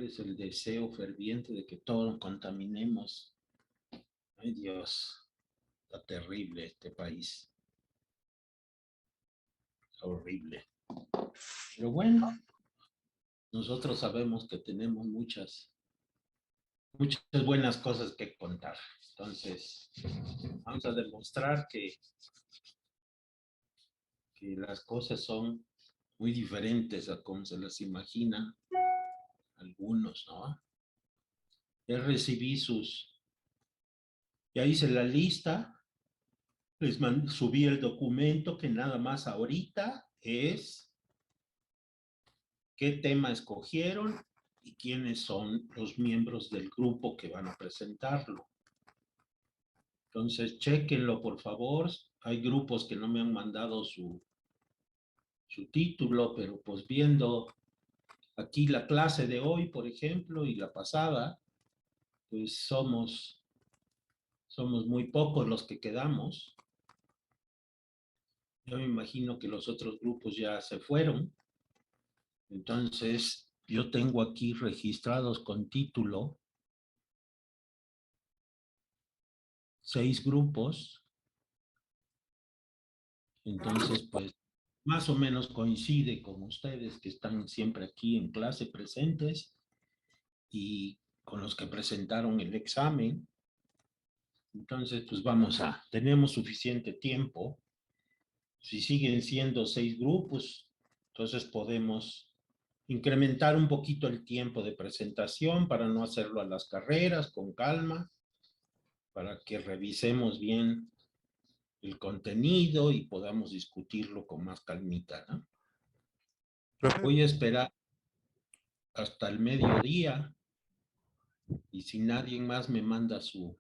es el deseo ferviente de que todos contaminemos. Ay, Dios, está terrible este país. Está horrible. Pero bueno, nosotros sabemos que tenemos muchas buenas cosas que contar. Entonces, vamos a demostrar que las cosas son muy diferentes a como se las imagina algunos, ¿no? Ya recibí ya hice la lista, subí el documento que nada más ahorita es qué tema escogieron y quiénes son los miembros del grupo que van a presentarlo. Entonces, chéquenlo, por favor. Hay grupos que no me han mandado su título, pero pues viendo aquí la clase de hoy, por ejemplo, y la pasada, pues somos muy pocos los que quedamos. Yo me imagino que los otros grupos ya se fueron. Entonces, yo tengo aquí registrados con título 6 grupos. Entonces, pues, más o menos coincide con ustedes que están siempre aquí en clase presentes y con los que presentaron el examen. Entonces, pues tenemos suficiente tiempo. Si siguen siendo 6 grupos, entonces podemos incrementar un poquito el tiempo de presentación para no hacerlo a las carreras, con calma, para que revisemos bien el contenido y podamos discutirlo con más calmita, ¿no? Profe, Voy a esperar hasta el mediodía y si nadie más me manda su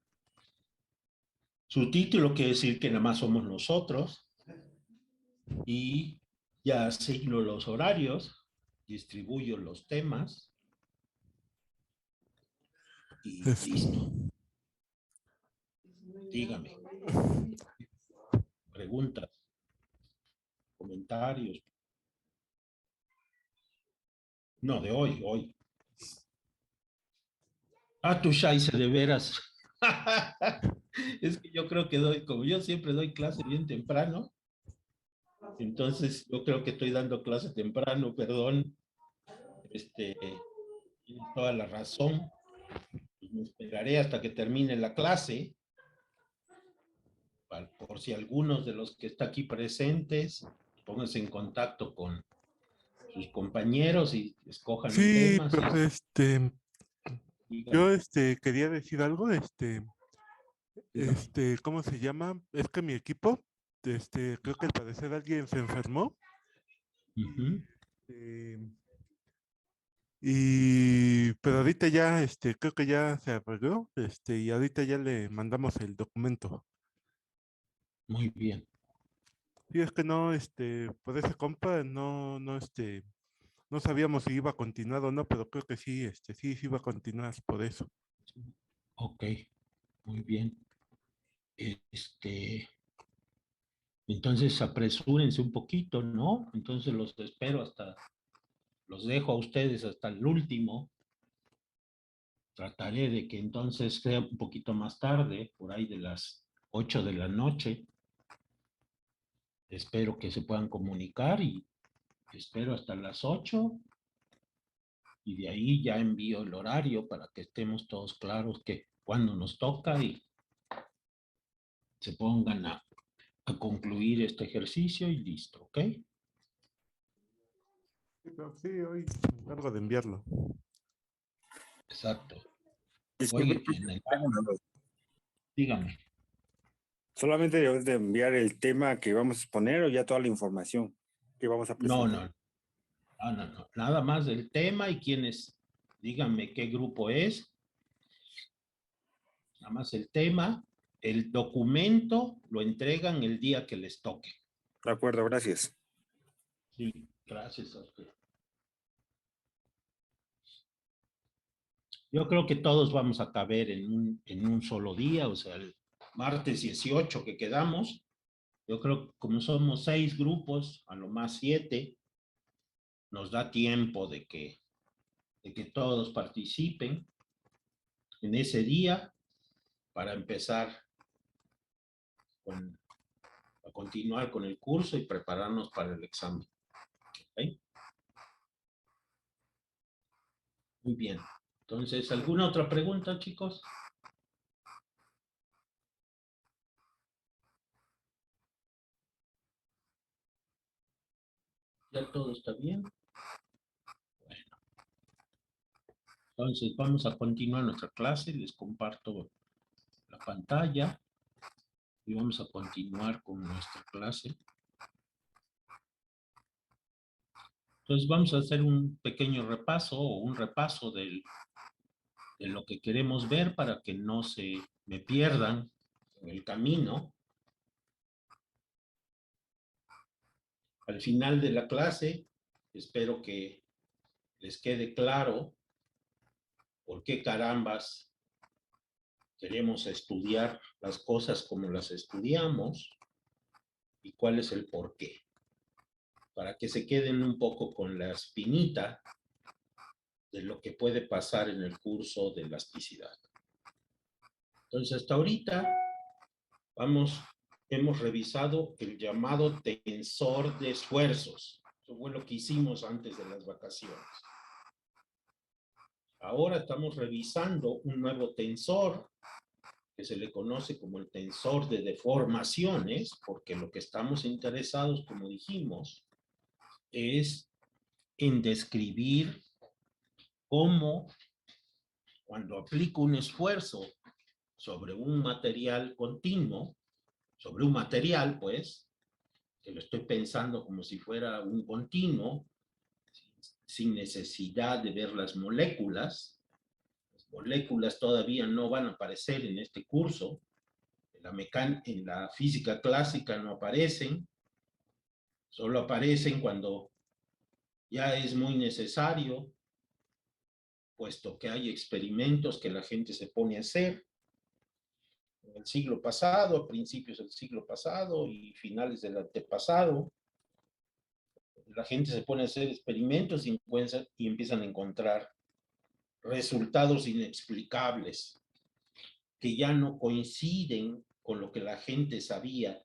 título, quiere decir que nada más somos nosotros y ya asigno los horarios, distribuyo los temas y es- listo. Dígame, preguntas, comentarios. No, de hoy. Ah, tú, Shaise, de veras. Es que yo creo que como yo siempre doy clase bien temprano, entonces yo creo que estoy dando clase temprano, perdón, tienes toda la razón. Pues me esperaré hasta que termine la clase, por si algunos de los que están aquí presentes, pónganse en contacto con sus compañeros y escojan un sí, tema. Si es, profe, yo dígame. quería decir algo, Dígame. ¿cómo se llama? Es que mi equipo, creo que al parecer alguien se enfermó y, Ujú. este, pero ahorita ya, creo que ya se arregló, y ahorita ya le mandamos el documento. Muy bien. Sí, es que no, por ese compa, no sabíamos si iba a continuar o no, pero creo que sí, sí iba a continuar por eso. Ok, muy bien. Este, entonces apresúrense un poquito, ¿no? Entonces los dejo a ustedes hasta el último. Trataré de que entonces sea un poquito más tarde, por ahí de las 8 de la noche. Espero que se puedan comunicar y espero hasta las 8 y de ahí ya envío el horario para que estemos todos claros que cuando nos toca y se pongan a concluir este ejercicio y listo, ¿ok? Sí, pero sí, hoy me encargo de enviarlo. Exacto. Disculpe, Hoy profe, tengo una duda. dígame. ¿Solamente debes de enviar el tema que vamos a exponer o ya toda la información que vamos a No, presentar? no. Nada más del tema y quiénes, díganme qué grupo es, nada más el tema, el documento lo entregan el día que les toque. De acuerdo, gracias. Sí, gracias a usted. Yo creo que todos vamos a caber en un solo día, o sea, el martes 18 que quedamos, yo creo que como somos 6 grupos, a lo más 7, nos da tiempo de que todos participen en ese día para empezar a continuar con el curso y prepararnos para el examen. ¿Okay? Muy bien. Entonces, ¿alguna otra pregunta, chicos? ¿Ya todo está bien? Bueno. Entonces, vamos a continuar nuestra clase. Les comparto la pantalla y vamos a continuar con nuestra clase. Entonces, vamos a hacer un pequeño repaso o un repaso de lo que queremos ver para que no se me pierdan en el camino. Al final de la clase, espero que les quede claro por qué carambas queremos estudiar las cosas como las estudiamos y cuál es el por qué. Para que se queden un poco con la espinita de lo que puede pasar en el curso de elasticidad. Entonces, hasta ahorita hemos revisado el llamado tensor de esfuerzos. Eso fue lo que hicimos antes de las vacaciones. Ahora estamos revisando un nuevo tensor que se le conoce como el tensor de deformaciones, porque lo que estamos interesados, como dijimos, es en describir cómo cuando aplico un esfuerzo sobre un material continuo, sobre un material, pues, que lo estoy pensando como si fuera un continuo, sin necesidad de ver las moléculas. Las moléculas todavía no van a aparecer en este curso. En la física clásica no aparecen. Solo aparecen cuando ya es muy necesario, puesto que hay experimentos que la gente se pone a hacer. En el siglo pasado, a principios del siglo pasado y finales del antepasado, la gente se pone a hacer experimentos y empiezan a encontrar resultados inexplicables que ya no coinciden con lo que la gente sabía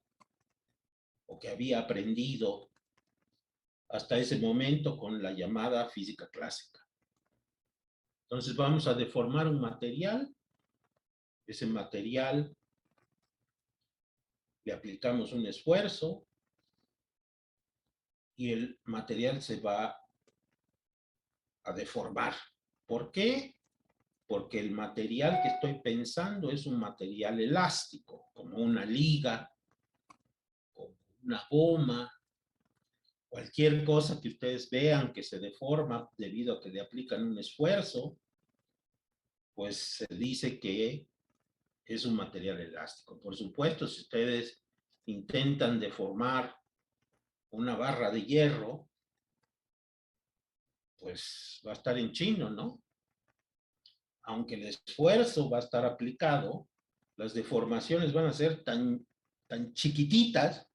o que había aprendido hasta ese momento con la llamada física clásica. Entonces vamos a deformar un material. Ese material le aplicamos un esfuerzo y el material se va a deformar. ¿Por qué? Porque el material que estoy pensando es un material elástico, como una liga, como una goma, cualquier cosa que ustedes vean que se deforma debido a que le aplican un esfuerzo, pues se dice que es un material elástico. Por supuesto, si ustedes intentan deformar una barra de hierro, pues va a estar en chino, ¿no? Aunque el esfuerzo va a estar aplicado, las deformaciones van a ser tan chiquititas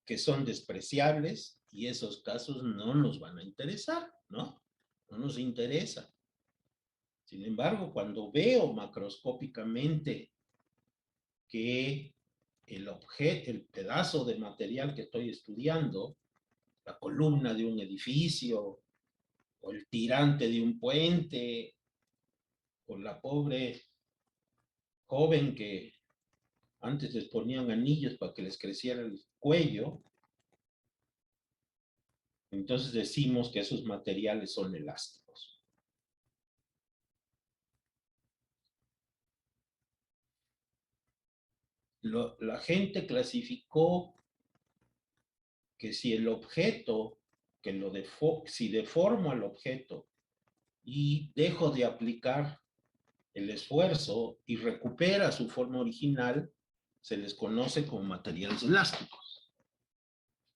que son despreciables y esos casos no nos van a interesar, ¿no? No nos interesa. Sin embargo, cuando veo macroscópicamente que el pedazo de material que estoy estudiando, la columna de un edificio, o el tirante de un puente, o la pobre joven que antes les ponían anillos para que les creciera el cuello, entonces decimos que esos materiales son elásticos. La gente clasificó que si el objeto, si deformo al objeto y dejo de aplicar el esfuerzo y recupera su forma original, se les conoce como materiales elásticos.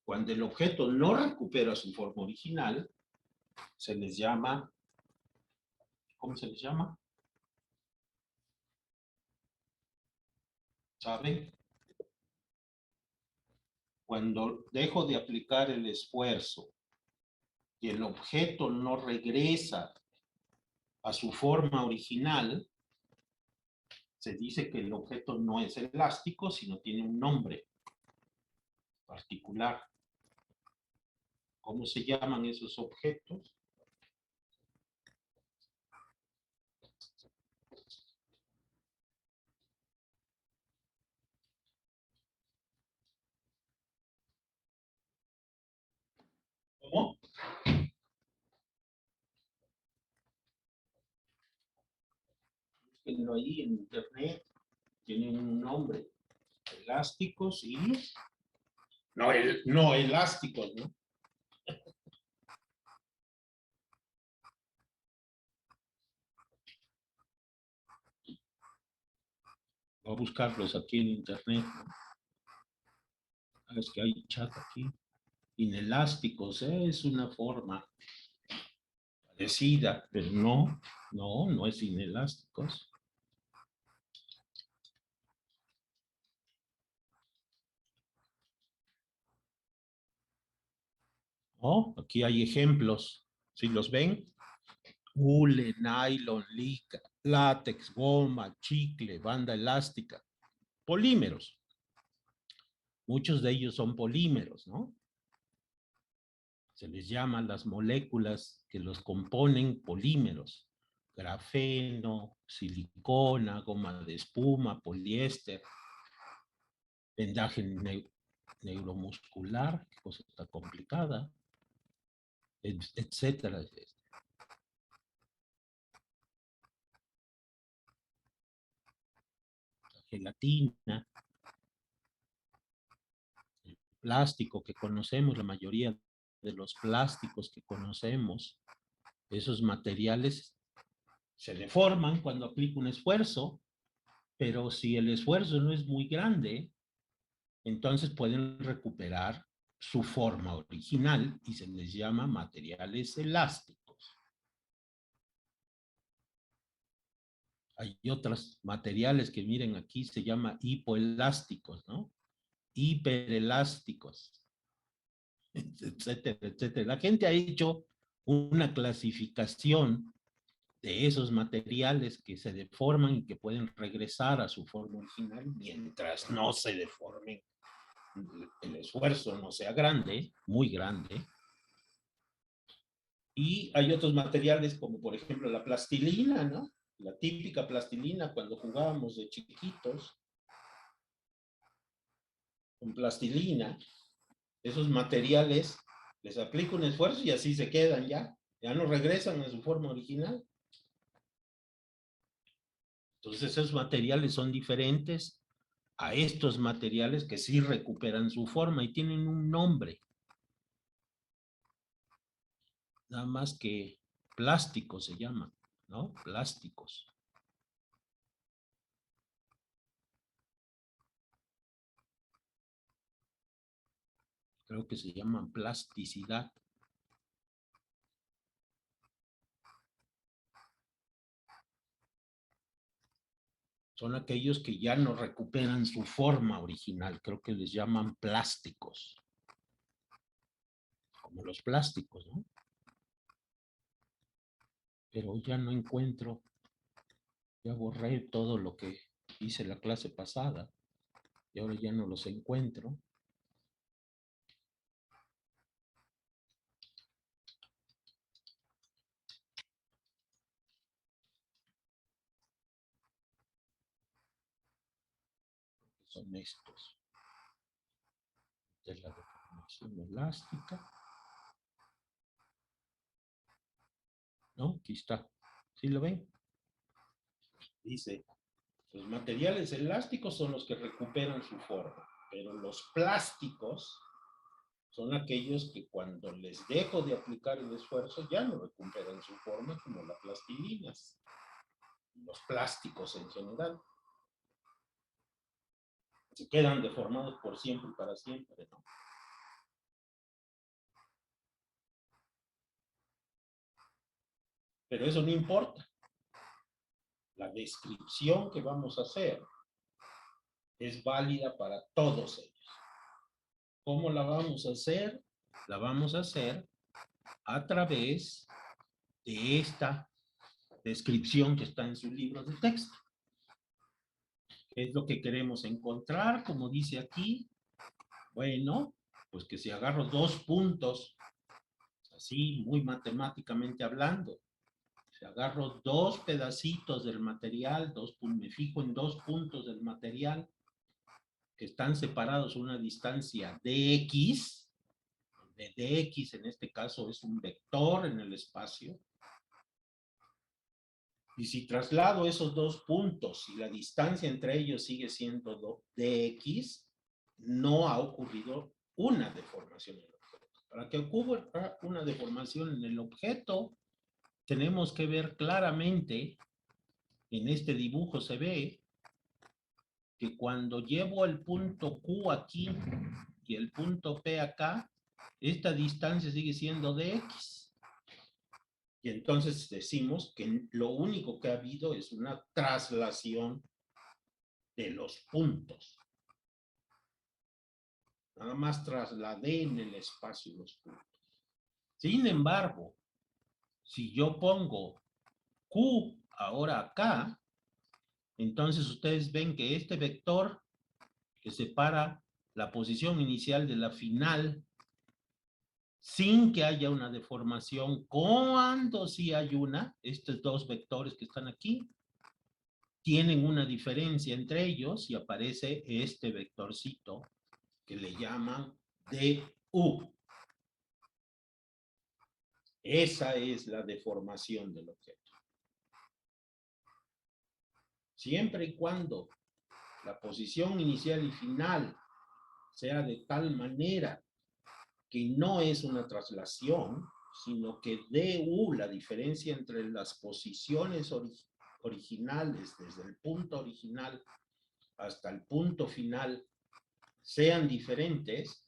Cuando el objeto no recupera su forma original, se les llama, ¿cómo se les llama? ¿Saben? Cuando dejo de aplicar el esfuerzo y el objeto no regresa a su forma original, se dice que el objeto no es elástico, sino tiene un nombre particular. ¿Cómo se llaman esos objetos? ¿Cómo? Búsquenlo ahí en internet, tienen un nombre. Elásticos y... No elásticos, ¿no? Voy a buscarlos aquí en internet, ¿no? Es que hay chat aquí. Inelásticos, es una forma parecida, pero no es inelásticos. Oh, aquí hay ejemplos. ¿Sí los ven? Hule, nylon, lica, látex, goma, chicle, banda elástica. Polímeros. Muchos de ellos son polímeros, ¿no? Se les llama las moléculas que los componen polímeros. Grafeno, silicona, goma de espuma, poliéster, vendaje neuromuscular, que cosa está complicada, etcétera. La gelatina, el plástico que conocemos, la mayoría de los plásticos que conocemos, esos materiales se deforman cuando aplico un esfuerzo, pero si el esfuerzo no es muy grande, entonces pueden recuperar su forma original y se les llama materiales elásticos. Hay otros materiales que miren aquí, se llama hipoelásticos, ¿no? Hiperelásticos, etcétera, etcétera. La gente ha hecho una clasificación de esos materiales que se deforman y que pueden regresar a su forma original mientras no se deformen, el esfuerzo no sea grande, muy grande. Y hay otros materiales como por ejemplo la plastilina, ¿no? La típica plastilina cuando jugábamos de chiquitos con plastilina, esos materiales les aplico un esfuerzo y así se quedan ya no regresan a su forma original. Entonces esos materiales son diferentes a estos materiales que sí recuperan su forma y tienen un nombre. Nada más que plástico se llama, ¿no? Plásticos. Creo que se llaman plasticidad. Son aquellos que ya no recuperan su forma original. Creo que les llaman plásticos. Como los plásticos, ¿no? Pero ya no encuentro. Ya borré todo lo que hice la clase pasada. Y ahora ya no los encuentro. Son estos. De la deformación elástica. ¿No? Aquí está. ¿Sí lo ven? Dice, los materiales elásticos son los que recuperan su forma, pero los plásticos son aquellos que cuando les dejo de aplicar el esfuerzo ya no recuperan su forma, como las plastilinas, los plásticos en general. Se quedan deformados por siempre y para siempre, ¿no? Pero eso no importa. La descripción que vamos a hacer es válida para todos ellos. ¿Cómo la vamos a hacer? La vamos a hacer a través de esta descripción que está en su libro de texto. ¿Qué es lo que queremos encontrar? Como dice aquí, bueno, pues que si agarro 2 puntos, así muy matemáticamente hablando, si agarro 2 pedacitos del material, me fijo en 2 puntos del material que están separados a una distancia dx, de dx en este caso es un vector en el espacio, y si traslado esos 2 puntos y la distancia entre ellos sigue siendo dx, no ha ocurrido una deformación en el objeto. Para que ocurra una deformación en el objeto, tenemos que ver claramente, en este dibujo se ve, que cuando llevo el punto Q aquí y el punto P acá, esta distancia sigue siendo de X. Y entonces decimos que lo único que ha habido es una traslación de los puntos. Nada más trasladé en el espacio los puntos. Sin embargo, si yo pongo Q ahora acá, entonces ustedes ven que este vector que separa la posición inicial de la final sin que haya una deformación, cuando sí hay una, estos 2 vectores que están aquí, tienen una diferencia entre ellos y aparece este vectorcito que le llaman DU. Esa es la deformación del objeto. Siempre y cuando la posición inicial y final sea de tal manera que no es una traslación, sino que DU, la diferencia entre las posiciones originales, desde el punto original hasta el punto final, sean diferentes,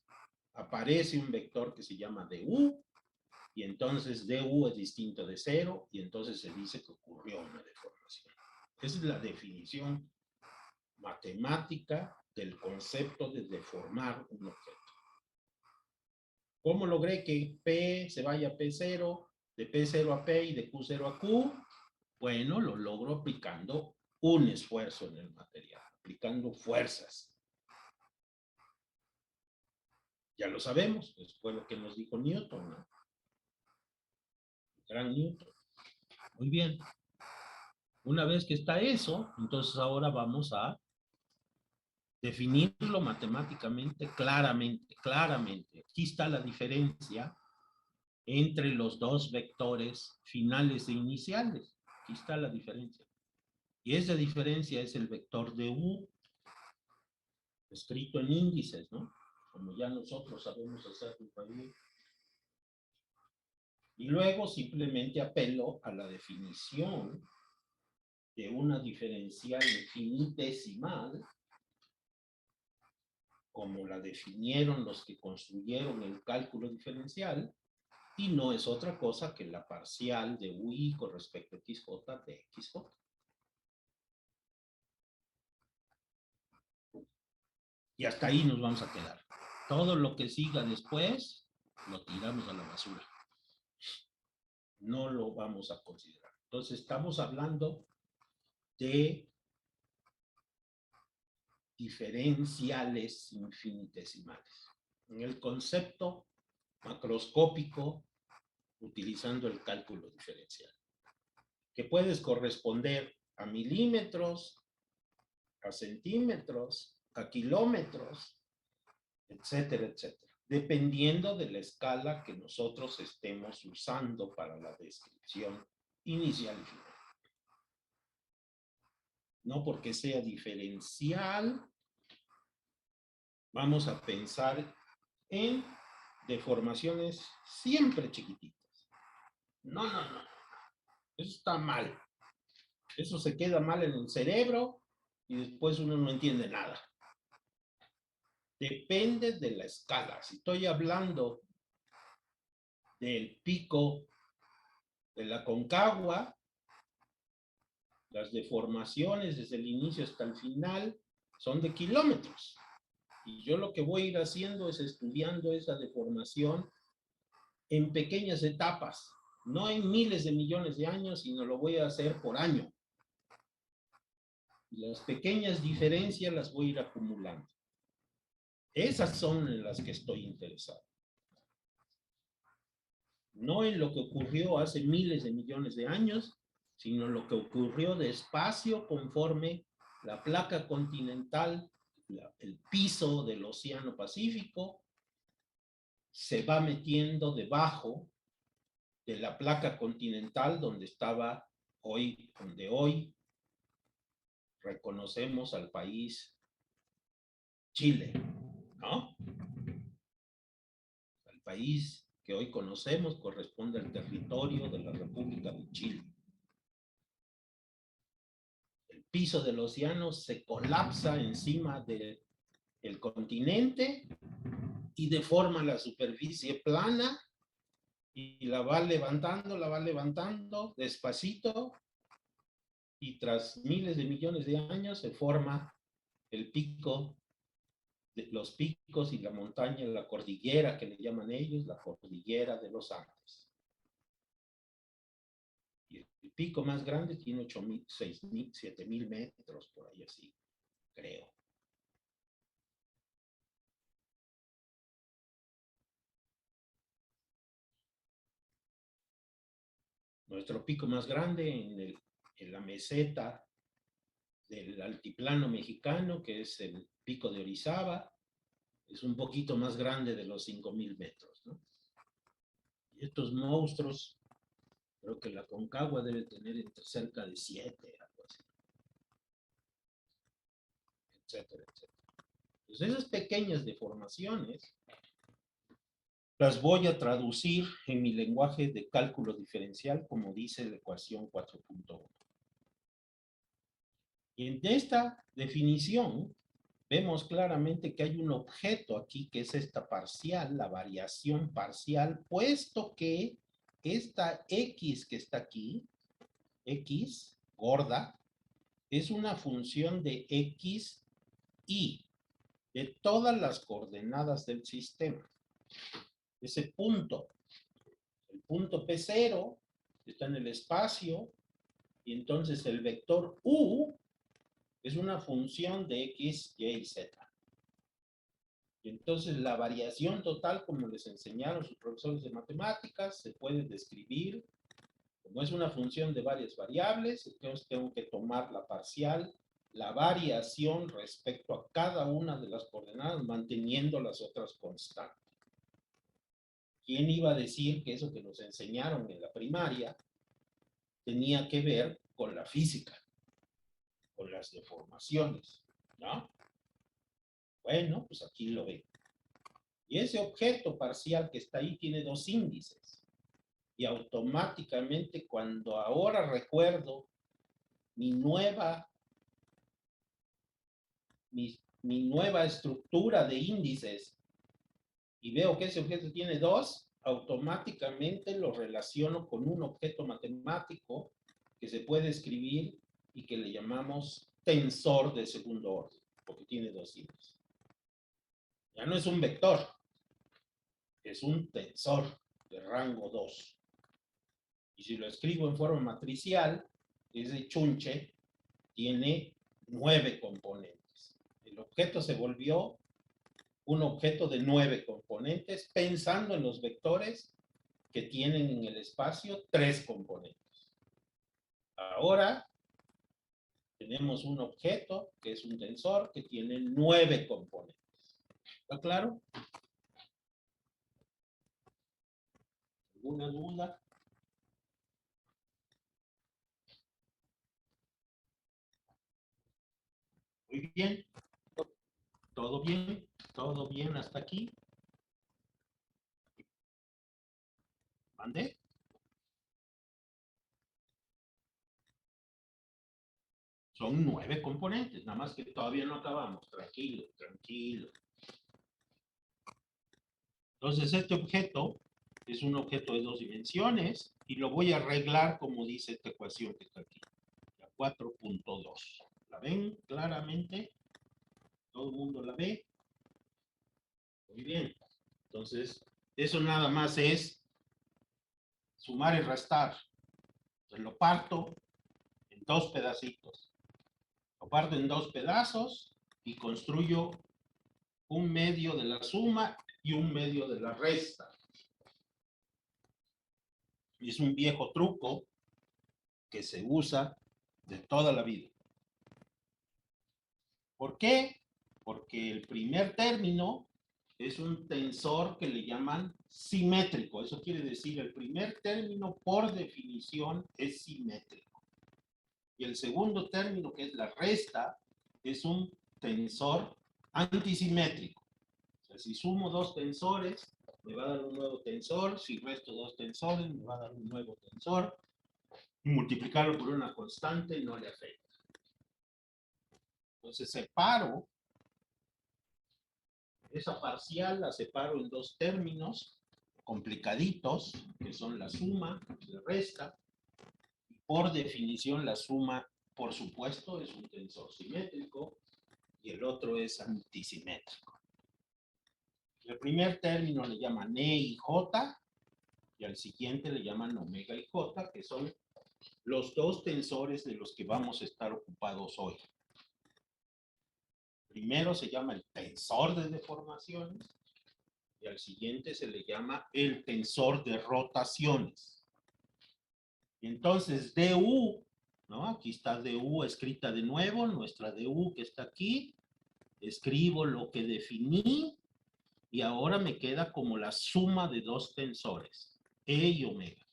aparece un vector que se llama DU, y entonces DU es distinto de 0, y entonces se dice que ocurrió una deformación. Esa es la definición matemática del concepto de deformar un objeto. ¿Cómo logré que P se vaya a P0, de P0 a P y de Q0 a Q? Bueno, lo logro aplicando un esfuerzo en el material, aplicando fuerzas. Ya lo sabemos, eso fue lo que nos dijo Newton, ¿no? El gran Newton. Muy bien. Una vez que está eso, entonces ahora vamos a definirlo matemáticamente claramente. Aquí está la diferencia entre los 2 vectores finales e iniciales. Aquí está la diferencia. Y esa diferencia es el vector de U, escrito en índices, ¿no? Como ya nosotros sabemos hacerlo también. Y luego simplemente apelo a la definición de una diferencial infinitesimal, como la definieron los que construyeron el cálculo diferencial, y no es otra cosa que la parcial de UI con respecto a XJ de XJ. Y hasta ahí nos vamos a quedar. Todo lo que siga después, lo tiramos a la basura. No lo vamos a considerar. Entonces, estamos hablando de diferenciales infinitesimales. En el concepto macroscópico, utilizando el cálculo diferencial, que puedes corresponder a milímetros, a centímetros, a kilómetros, etcétera, etcétera, dependiendo de la escala que nosotros estemos usando para la descripción inicial y final. No porque sea diferencial, vamos a pensar en deformaciones siempre chiquititas. No. Eso está mal. Eso se queda mal en el cerebro y después uno no entiende nada. Depende de la escala. Si estoy hablando del pico de la Concagua, las deformaciones desde el inicio hasta el final son de kilómetros. Y yo lo que voy a ir haciendo es estudiando esa deformación en pequeñas etapas, no en miles de millones de años, sino lo voy a hacer por año. Y las pequeñas diferencias las voy a ir acumulando. Esas son en las que estoy interesado. No en lo que ocurrió hace miles de millones de años, sino lo que ocurrió despacio conforme la placa continental, el piso del Océano Pacífico, se va metiendo debajo de la placa continental donde estaba hoy, donde hoy reconocemos al país Chile, ¿no? El país que hoy conocemos corresponde al territorio de la República de Chile. El piso del océano se colapsa encima del continente y deforma la superficie plana y la va levantando despacito, y tras miles de millones de años se forma el pico, los picos y la montaña, la cordillera que le llaman ellos, la cordillera de los Andes. Y el pico más grande tiene 8.000, 6.000, 7.000 metros, por ahí así, creo. Nuestro pico más grande en la meseta del altiplano mexicano, que es el pico de Orizaba, es un poquito más grande de los 5.000 metros, ¿no? Y estos monstruos, creo que la Concagua debe tener entre cerca de 7, algo así, etcétera, etcétera. Entonces, esas pequeñas deformaciones las voy a traducir en mi lenguaje de cálculo diferencial, como dice la ecuación 4.1. Y en esta definición vemos claramente que hay un objeto aquí, que es esta parcial, la variación parcial, puesto que esta X que está aquí, X gorda, es una función de X y de todas las coordenadas del sistema. Ese punto, el punto P0, está en el espacio, y entonces el vector U es una función de X, Y y Z. Y entonces la variación total, como les enseñaron sus profesores de matemáticas, se puede describir como es una función de varias variables. Entonces tengo que tomar la parcial, la variación respecto a cada una de las coordenadas, manteniendo las otras constantes. ¿Quién iba a decir que eso que nos enseñaron en la primaria tenía que ver con la física, con las deformaciones, ¿no? Bueno, pues aquí lo ven. Y ese objeto parcial que está ahí tiene dos índices. Y automáticamente, cuando ahora recuerdo mi nueva estructura de índices y veo que ese objeto tiene dos, automáticamente lo relaciono con un objeto matemático que se puede escribir y que le llamamos tensor de segundo orden, porque tiene dos índices. Ya no es un vector, es un tensor de rango 2. Y si lo escribo en forma matricial, ese chunche tiene 9 componentes. El objeto se volvió un objeto de 9 componentes, pensando en los vectores que tienen en el espacio 3 componentes. Ahora tenemos un objeto que es un tensor que tiene 9 componentes. ¿Está claro? ¿Alguna duda? Muy bien. ¿Todo bien? ¿Todo bien hasta aquí? ¿Mande? Son 9 componentes, nada más que todavía no acabamos. Tranquilo, tranquilo. Entonces, este objeto es un objeto de 2 dimensiones y lo voy a arreglar como dice esta ecuación que está aquí, la 4.2. ¿La ven claramente? ¿Todo el mundo la ve? Muy bien. Entonces, eso nada más es sumar y restar. Entonces lo parto en dos pedacitos. Lo parto en dos pedazos y construyo un medio de la suma y un medio de la resta. Es un viejo truco que se usa de toda la vida. ¿Por qué? Porque el primer término es un tensor que le llaman simétrico. Eso quiere decir, el primer término por definición es simétrico. Y el segundo término, que es la resta, es un tensor antisimétrico. O sea, si sumo dos tensores, me va a dar un nuevo tensor. Si resto dos tensores, me va a dar un nuevo tensor. Y multiplicarlo por una constante no le afecta. Entonces separo esa parcial, la separo en dos términos complicaditos, que son la suma y la resta. Y por definición, la suma, por supuesto, es un tensor simétrico y el otro es antisimétrico. El primer término le llaman E y J, y al siguiente le llaman omega y J, que son los dos tensores de los que vamos a estar ocupados hoy. Primero se llama el tensor de deformaciones y al siguiente se le llama el tensor de rotaciones. Y entonces du, ¿no? Aquí está du escrita de nuevo, nuestra du que está aquí. Escribo lo que definí y ahora me queda como la suma de dos tensores, E y omega.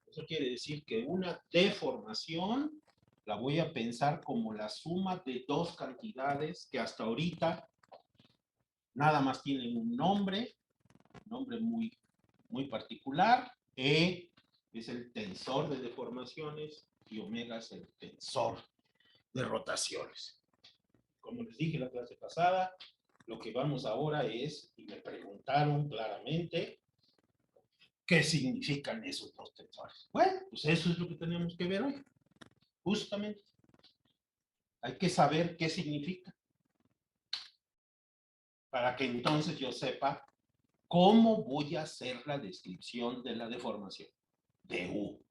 Eso quiere decir que una deformación la voy a pensar como la suma de dos cantidades que hasta ahorita nada más tienen un nombre muy, muy particular. E es el tensor de deformaciones y omega es el tensor de rotaciones. Como les dije la clase pasada, lo que vamos ahora es, y me preguntaron claramente, ¿qué significan esos dos tensores? Bueno, pues eso es lo que tenemos que ver hoy. Justamente. Hay que saber qué significa. Para que entonces yo sepa cómo voy a hacer la descripción de la deformación. De U.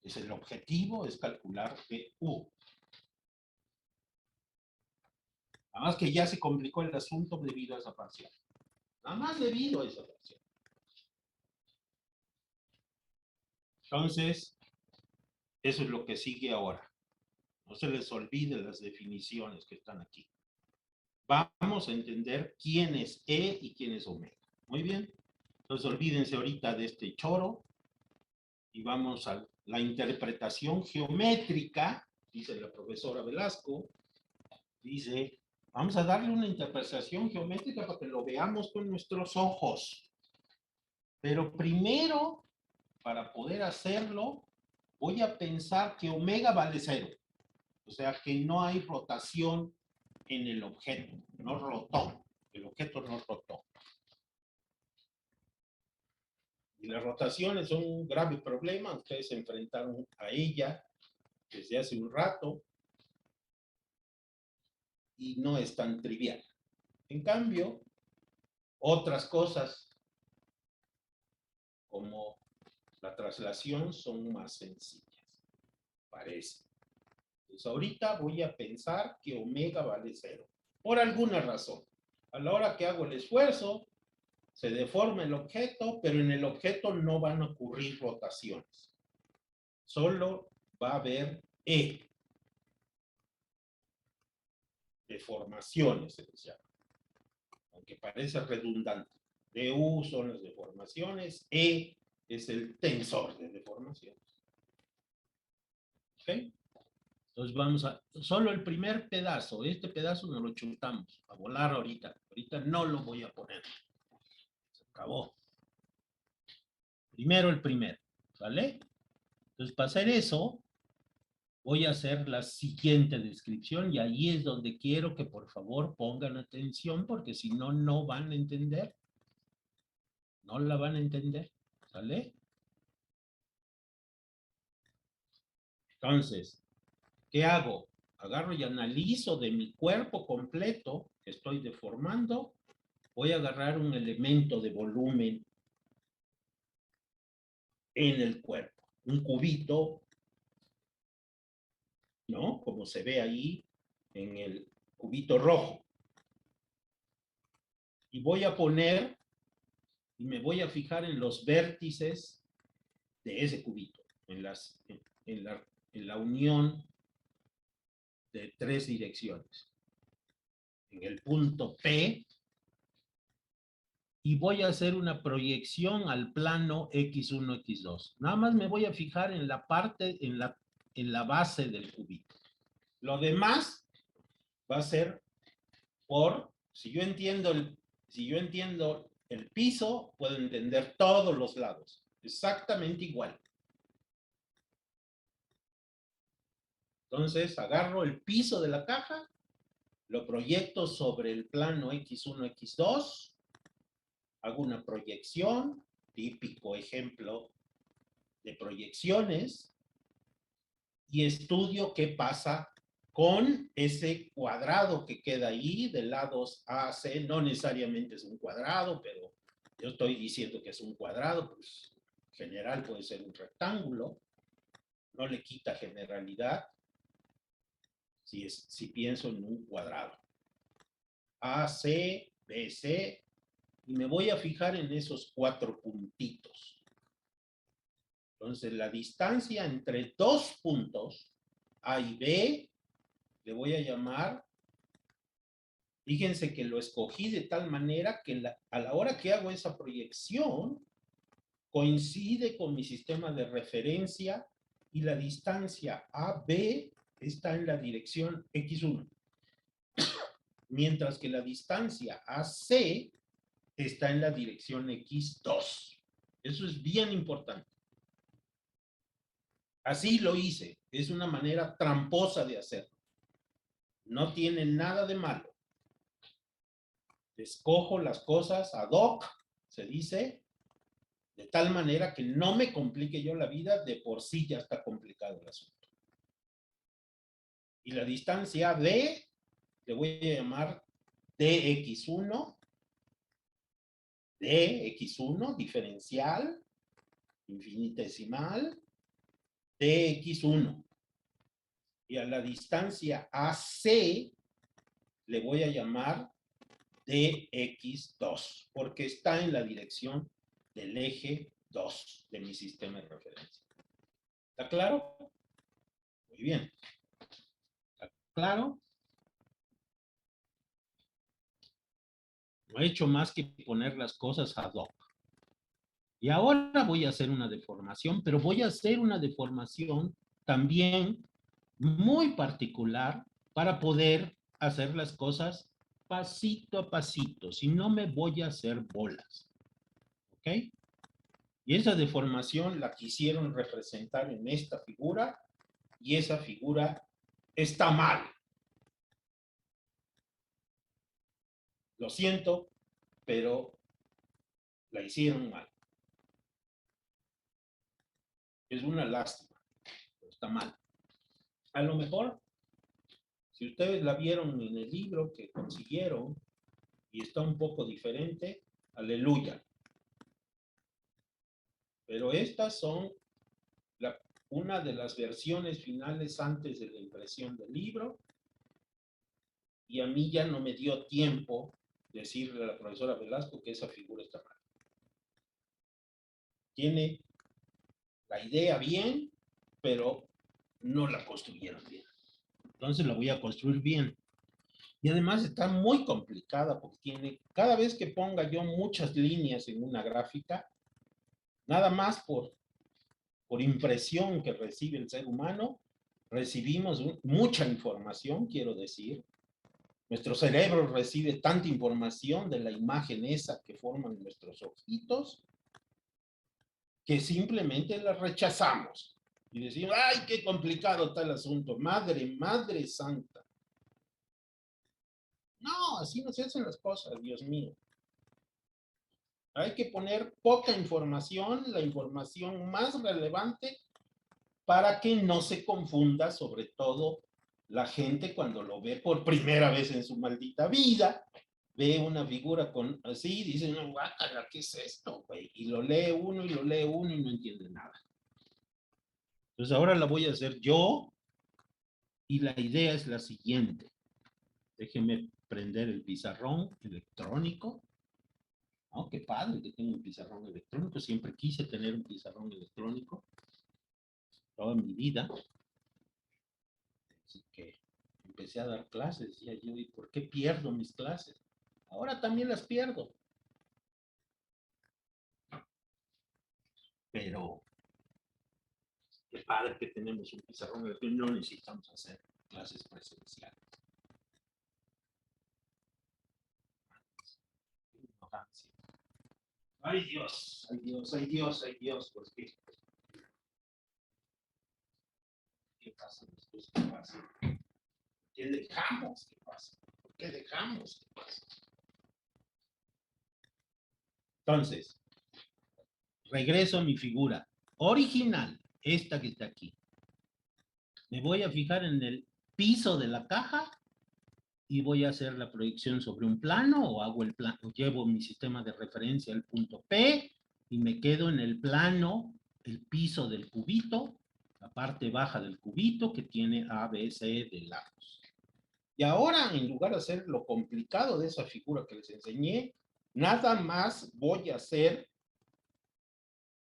Es el objetivo, es calcular de U. Nada más que ya se complicó el asunto debido a esa parcial. Nada más debido a esa parcial. Entonces, eso es lo que sigue ahora. No se les olvide las definiciones que están aquí. Vamos a entender quién es E y quién es omega. Muy bien. Entonces, olvídense ahorita de este choro y vamos a la interpretación geométrica, dice la profesora Velasco. Dice, vamos a darle una interpretación geométrica para que lo veamos con nuestros ojos. Pero primero, para poder hacerlo, voy a pensar que omega vale 0. O sea, que no hay rotación en el objeto. No rotó. El objeto no rotó. Y las rotaciones son un grave problema. Ustedes se enfrentaron a ella desde hace un rato. Y no es tan trivial. En cambio, otras cosas como la traslación son más sencillas, parece. Entonces ahorita voy a pensar que omega vale 0, por alguna razón. A la hora que hago el esfuerzo, se deforma el objeto, pero en el objeto no van a ocurrir rotaciones. Solo va a haber E. Deformaciones se les llama. Aunque parece redundante. Du son las deformaciones, E es el tensor de deformaciones. ¿Ok? Entonces vamos a, solo el primer pedazo, este pedazo nos lo chutamos, a volar ahorita. Ahorita no lo voy a poner. Se acabó. Primero el primero, ¿vale? Entonces para hacer eso, voy a hacer la siguiente descripción y ahí es donde quiero que por favor pongan atención porque si no, no van a entender. No la van a entender, ¿vale? Entonces, ¿qué hago? Agarro y analizo de mi cuerpo completo que estoy deformando. Voy a agarrar un elemento de volumen en el cuerpo. Un cubito, ¿no? Como se ve ahí en el cubito rojo. Y voy a poner, y me voy a fijar en los vértices de ese cubito, en la unión de 3 direcciones. En el punto P, y voy a hacer una proyección al plano X1, X2. Nada más me voy a fijar en la parte, en la base del cubito. Lo demás va a ser si yo entiendo el piso, puedo entender todos los lados. Exactamente igual. Entonces, agarro el piso de la caja, lo proyecto sobre el plano X1, X2, hago una proyección, típico ejemplo de proyecciones, y estudio qué pasa con ese cuadrado que queda ahí de lados A, C. No necesariamente es un cuadrado, pero yo estoy diciendo que es un cuadrado, pues en general puede ser un rectángulo, no le quita generalidad si pienso en un cuadrado. A, C, B, C, y me voy a fijar en esos 4 puntitos. Entonces, la distancia entre 2 puntos, A y B, le voy a llamar, fíjense que lo escogí de tal manera que a la hora que hago esa proyección, coincide con mi sistema de referencia y la distancia AB está en la dirección X1, mientras que la distancia AC está en la dirección X2. Eso es bien importante. Así lo hice. Es una manera tramposa de hacerlo. No tiene nada de malo. Escojo las cosas ad hoc, se dice, de tal manera que no me complique yo la vida, de por sí ya está complicado el asunto. Y la distancia D, le voy a llamar dx1, dx1, diferencial, infinitesimal, dx1. Y a la distancia AC le voy a llamar dx2, porque está en la dirección del eje 2 de mi sistema de referencia. ¿Está claro? Muy bien. ¿Está claro? No he hecho más que poner las cosas ad hoc. Y ahora voy a hacer una deformación, pero voy a hacer una deformación también muy particular para poder hacer las cosas pasito a pasito, si no me voy a hacer bolas. ¿Ok? Y esa deformación la quisieron representar en esta figura, y esa figura está mal. Lo siento, pero la hicieron mal. Es una lástima, pero está mal. A lo mejor, si ustedes la vieron en el libro que consiguieron y está un poco diferente, aleluya. Pero estas son una de las versiones finales antes de la impresión del libro, y a mí ya no me dio tiempo decirle a la profesora Velasco que esa figura está mal. Tiene la idea bien, pero no la construyeron bien. Entonces la voy a construir bien. Y además está muy complicada porque cada vez que ponga yo muchas líneas en una gráfica, nada más por impresión que recibe el ser humano, recibimos mucha información, quiero decir. Nuestro cerebro recibe tanta información de la imagen esa que forman nuestros ojitos, que simplemente la rechazamos. Y decimos, ¡ay, qué complicado está el asunto! Madre santa. No, así no se hacen las cosas, Dios mío. Hay que poner poca información, la información más relevante, para que no se confunda, sobre todo la gente cuando lo ve por primera vez en su maldita vida, ve una figura con así, dice, no, guácala, ¿qué es esto, güey? Y lo lee uno y lo lee uno y no entiende nada. Entonces ahora la voy a hacer yo y la idea es la siguiente. Déjenme prender el pizarrón electrónico. Oh, qué padre que tengo un pizarrón electrónico. Siempre quise tener un pizarrón electrónico toda mi vida. Así que empecé a dar clases. Decía yo, ¿y por qué pierdo mis clases? Ahora también las pierdo. Pero qué padre que tenemos un pizarrón electrónico. No necesitamos hacer clases presenciales. Ignorancia. Ay Dios, ay Dios, ay Dios, ay Dios, ¿por qué? ¿Qué pasa después? ¿Qué pasa? ¿Qué dejamos? ¿Qué pasa? ¿Por qué dejamos? ¿Qué pasa? Entonces, regreso a mi figura original, esta que está aquí. Me voy a fijar en el piso de la caja y voy a hacer la proyección sobre un plano o hago el plano, llevo mi sistema de referencia al punto P y me quedo en el plano, el piso del cubito, la parte baja del cubito que tiene A, B, C de lados. Y ahora, en lugar de hacer lo complicado de esa figura que les enseñé, nada más voy a hacer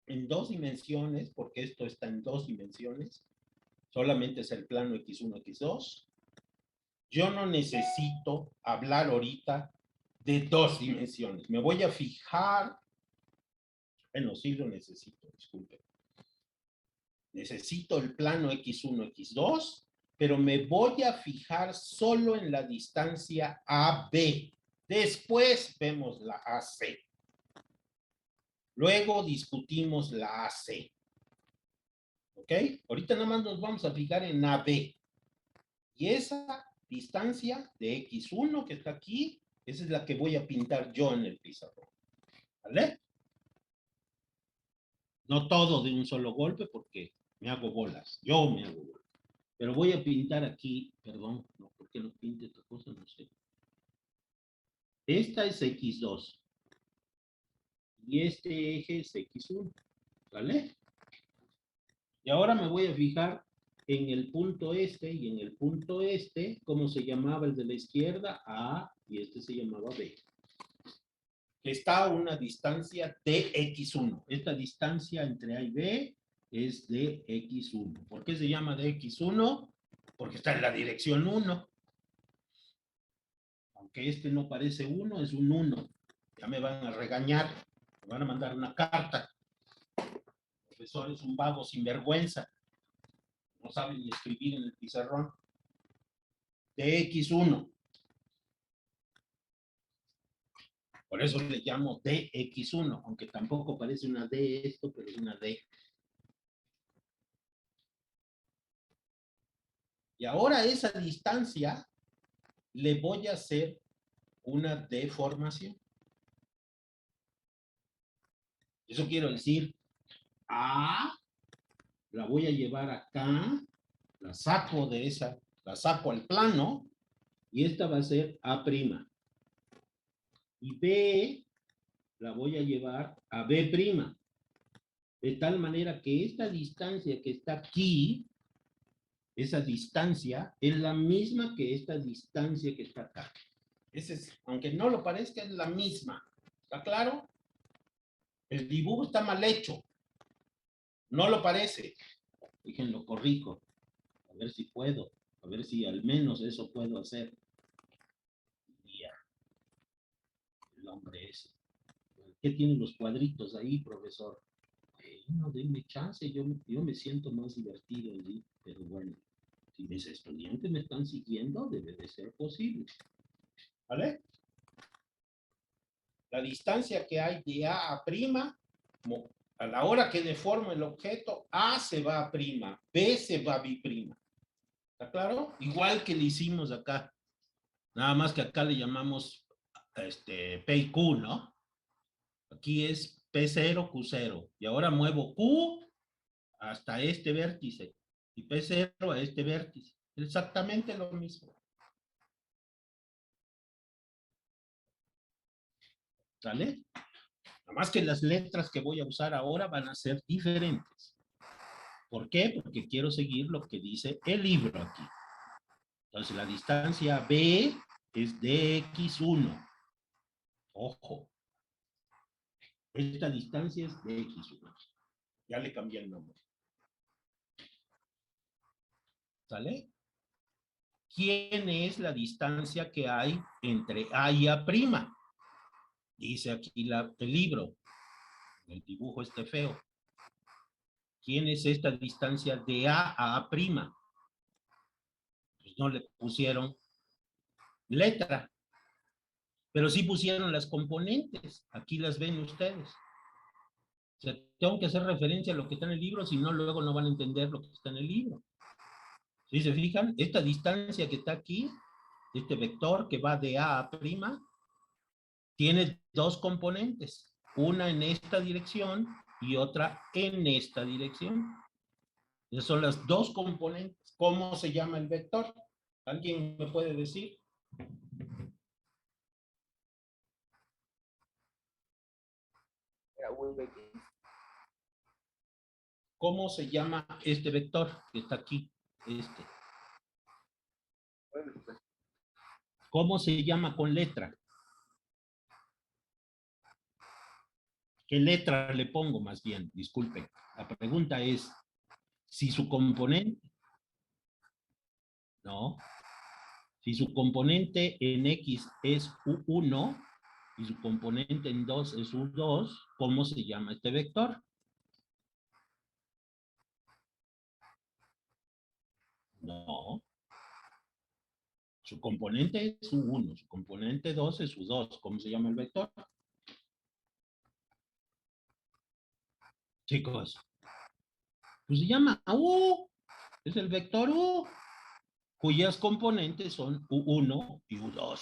en 2 dimensiones, porque esto está en 2 dimensiones, solamente es el plano X1, X2. Yo no necesito hablar ahorita de 2 dimensiones. Me voy a fijar, bueno, sí lo necesito, disculpen. Necesito el plano X1, X2, pero me voy a fijar solo en la distancia AB. Después vemos la AC. Luego discutimos la AC. ¿Ok? Ahorita nada más nos vamos a fijar en AB. Y esa distancia de X1 que está aquí, esa es la que voy a pintar yo en el pizarrón. ¿Vale? No todo de un solo golpe porque me hago bolas. Yo me hago bolas. Pero voy a pintar aquí, perdón, no, ¿por qué no pinte esta cosa? No sé. Esta es X2. Y este eje es X1. ¿Vale? Y ahora me voy a fijar en el punto este y en el punto este, ¿cómo se llamaba el de la izquierda? A, y este se llamaba B. Está a una distancia de X1. Esta distancia entre A y B es de X1. ¿Por qué se llama de X1? Porque está en la dirección 1. Aunque este no parece 1, es un 1. Ya me van a regañar, me van a mandar una carta. El profesor es un vago sinvergüenza. No sabe ni escribir en el pizarrón. De X1. Por eso le llamo DX1, aunque tampoco parece una D esto, pero es una D. Y ahora a esa distancia le voy a hacer una deformación. Eso quiero decir, A, la voy a llevar acá, la saco de esa, la saco al plano, y esta va a ser A'. Y B, la voy a llevar a B'. De tal manera que esta distancia que está aquí, esa distancia es la misma que esta distancia que está acá. Ese es, aunque no lo parezca, es la misma. ¿Está claro? El dibujo está mal hecho. No lo parece. Déjenlo corrijo. A ver si puedo. A ver si al menos eso puedo hacer. Ya. El hombre ese. ¿Qué tienen los cuadritos ahí, profesor? No, denme chance. Yo me siento más divertido allí. Pero bueno, si mis estudiantes me están siguiendo, debe de ser posible. ¿Vale? La distancia que hay de A a prima, a la hora que deforma el objeto, A se va a prima, B se va a B'. ¿Está claro? Igual que le hicimos acá. Nada más que acá le llamamos P y Q, ¿no? Aquí es P0, Q0. Y ahora muevo Q hasta este vértice y P0 a este vértice. Exactamente lo mismo. ¿Sale? Nada más que las letras que voy a usar ahora van a ser diferentes. ¿Por qué? Porque quiero seguir lo que dice el libro aquí. Entonces, la distancia B es dx1. Ojo. Esta distancia es dx1. Ya le cambié el nombre. ¿Sale? ¿Quién es la distancia que hay entre A y A'? Dice aquí el libro. El dibujo este feo. ¿Quién es esta distancia de A a A'? Pues no le pusieron letra, pero sí pusieron las componentes. Aquí las ven ustedes. O sea, tengo que hacer referencia a lo que está en el libro, si no, luego no van a entender lo que está en el libro. ¿Sí se fijan? Esta distancia que está aquí, este vector que va de A a A', tiene dos componentes. Una en esta dirección y otra en esta dirección. Esas son las dos componentes. ¿Cómo se llama el vector? ¿Alguien me puede decir? ¿Cómo se llama este vector que está aquí? Este. ¿Cómo se llama con letra? ¿Qué letra le pongo más bien? Disculpen. La pregunta es, si su componente... No. Si su componente en X es U1 y su componente en 2 es U2, ¿cómo se llama este vector? No. Su componente es U1, su componente 2 es U2. ¿Cómo se llama el vector? Chicos, pues se llama U. Es el vector U, cuyas componentes son U1 y U2.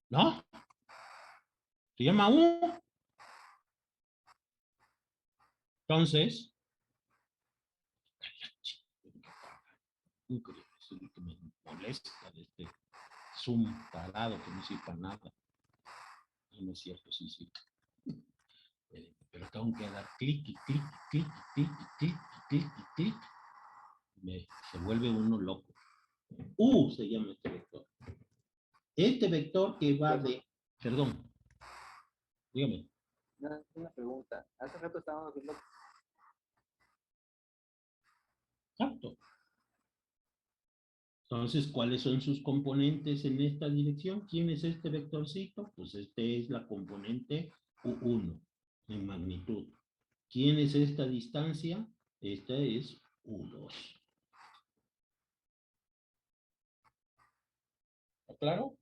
¿No? Se llama U. Entonces, increíble, es lo que me molesta de este Zoom parado que no sirve para nada. No es cierto, sí, sí. Pero tengo que dar clic y clic y clic y clic y clic y clic y clic. Se vuelve uno loco. U se llama este vector. Este vector que va de... Perdón. Dígame. Una pregunta. Hace rato estábamos viendo... Exacto. Entonces, ¿cuáles son sus componentes en esta dirección? ¿Quién es este vectorcito? Pues este es la componente U1 en magnitud. ¿Quién es esta distancia? Esta es U2. ¿Está claro?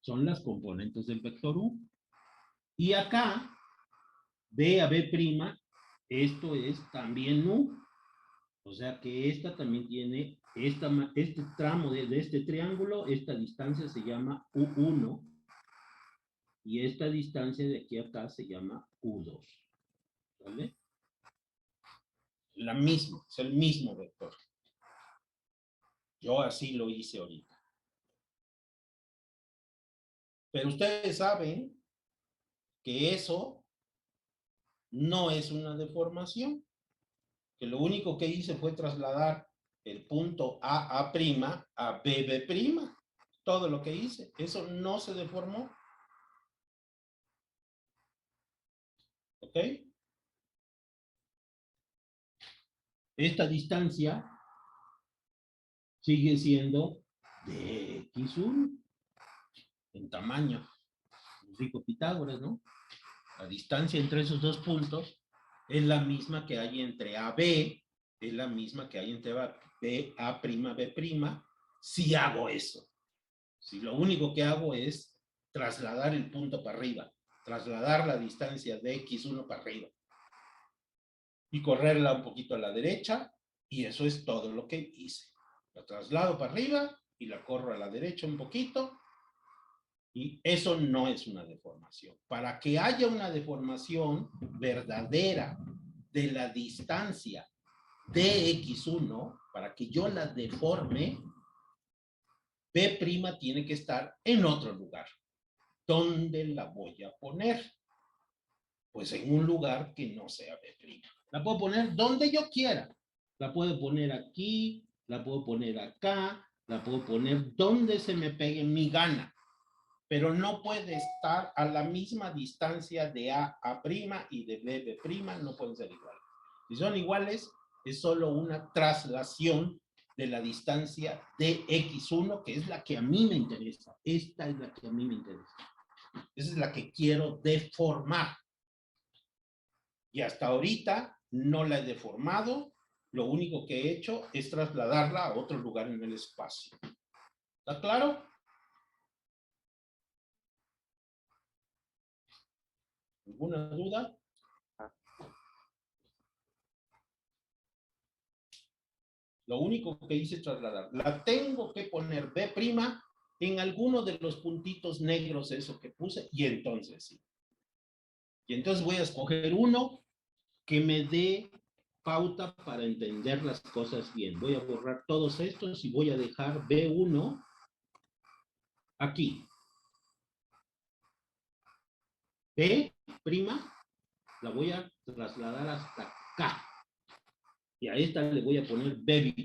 Son las componentes del vector U. Y acá, B a B', esto es también U. O sea que esta también tiene, este tramo de este triángulo, esta distancia se llama U1. Y esta distancia de aquí a acá se llama U2. ¿Vale? La misma, es el mismo vector. Yo así lo hice ahorita. Pero ustedes saben que eso no es una deformación. Que lo único que hice fue trasladar el punto A' a BB'. Todo lo que hice. Eso no se deformó. ¿Ok? Esta distancia sigue siendo de X1 en tamaño. Nos dijo Pitágoras, ¿no? La distancia entre esos dos puntos es la misma que hay entre AB, es la misma que hay entre B', si hago eso. Si lo único que hago es trasladar el punto para arriba, trasladar la distancia de X1 para arriba y correrla un poquito a la derecha, y eso es todo lo que hice. La traslado para arriba y la corro a la derecha un poquito, y eso no es una deformación. Para que haya una deformación verdadera de la distancia de X1, para que yo la deforme, B' tiene que estar en otro lugar. ¿Dónde la voy a poner? Pues en un lugar que no sea B'. La puedo poner donde yo quiera. La puedo poner aquí, la puedo poner acá, la puedo poner donde se me pegue mi gana. Pero no puede estar a la misma distancia de A a' y de B', no pueden ser iguales. Si son iguales, es solo una traslación de la distancia de X1, que es la que a mí me interesa. Esta es la que a mí me interesa. Esa es la que quiero deformar. Y hasta ahorita no la he deformado. Lo único que he hecho es trasladarla a otro lugar en el espacio. ¿Está claro? ¿Alguna duda? Lo único que hice es trasladar. La tengo que poner B' en alguno de los puntitos negros, eso que puse, y entonces sí. Y entonces voy a escoger uno que me dé pauta para entender las cosas bien. Voy a borrar todos estos y voy a dejar B1 aquí. B' la voy a trasladar hasta acá. Y a esta le voy a poner B'.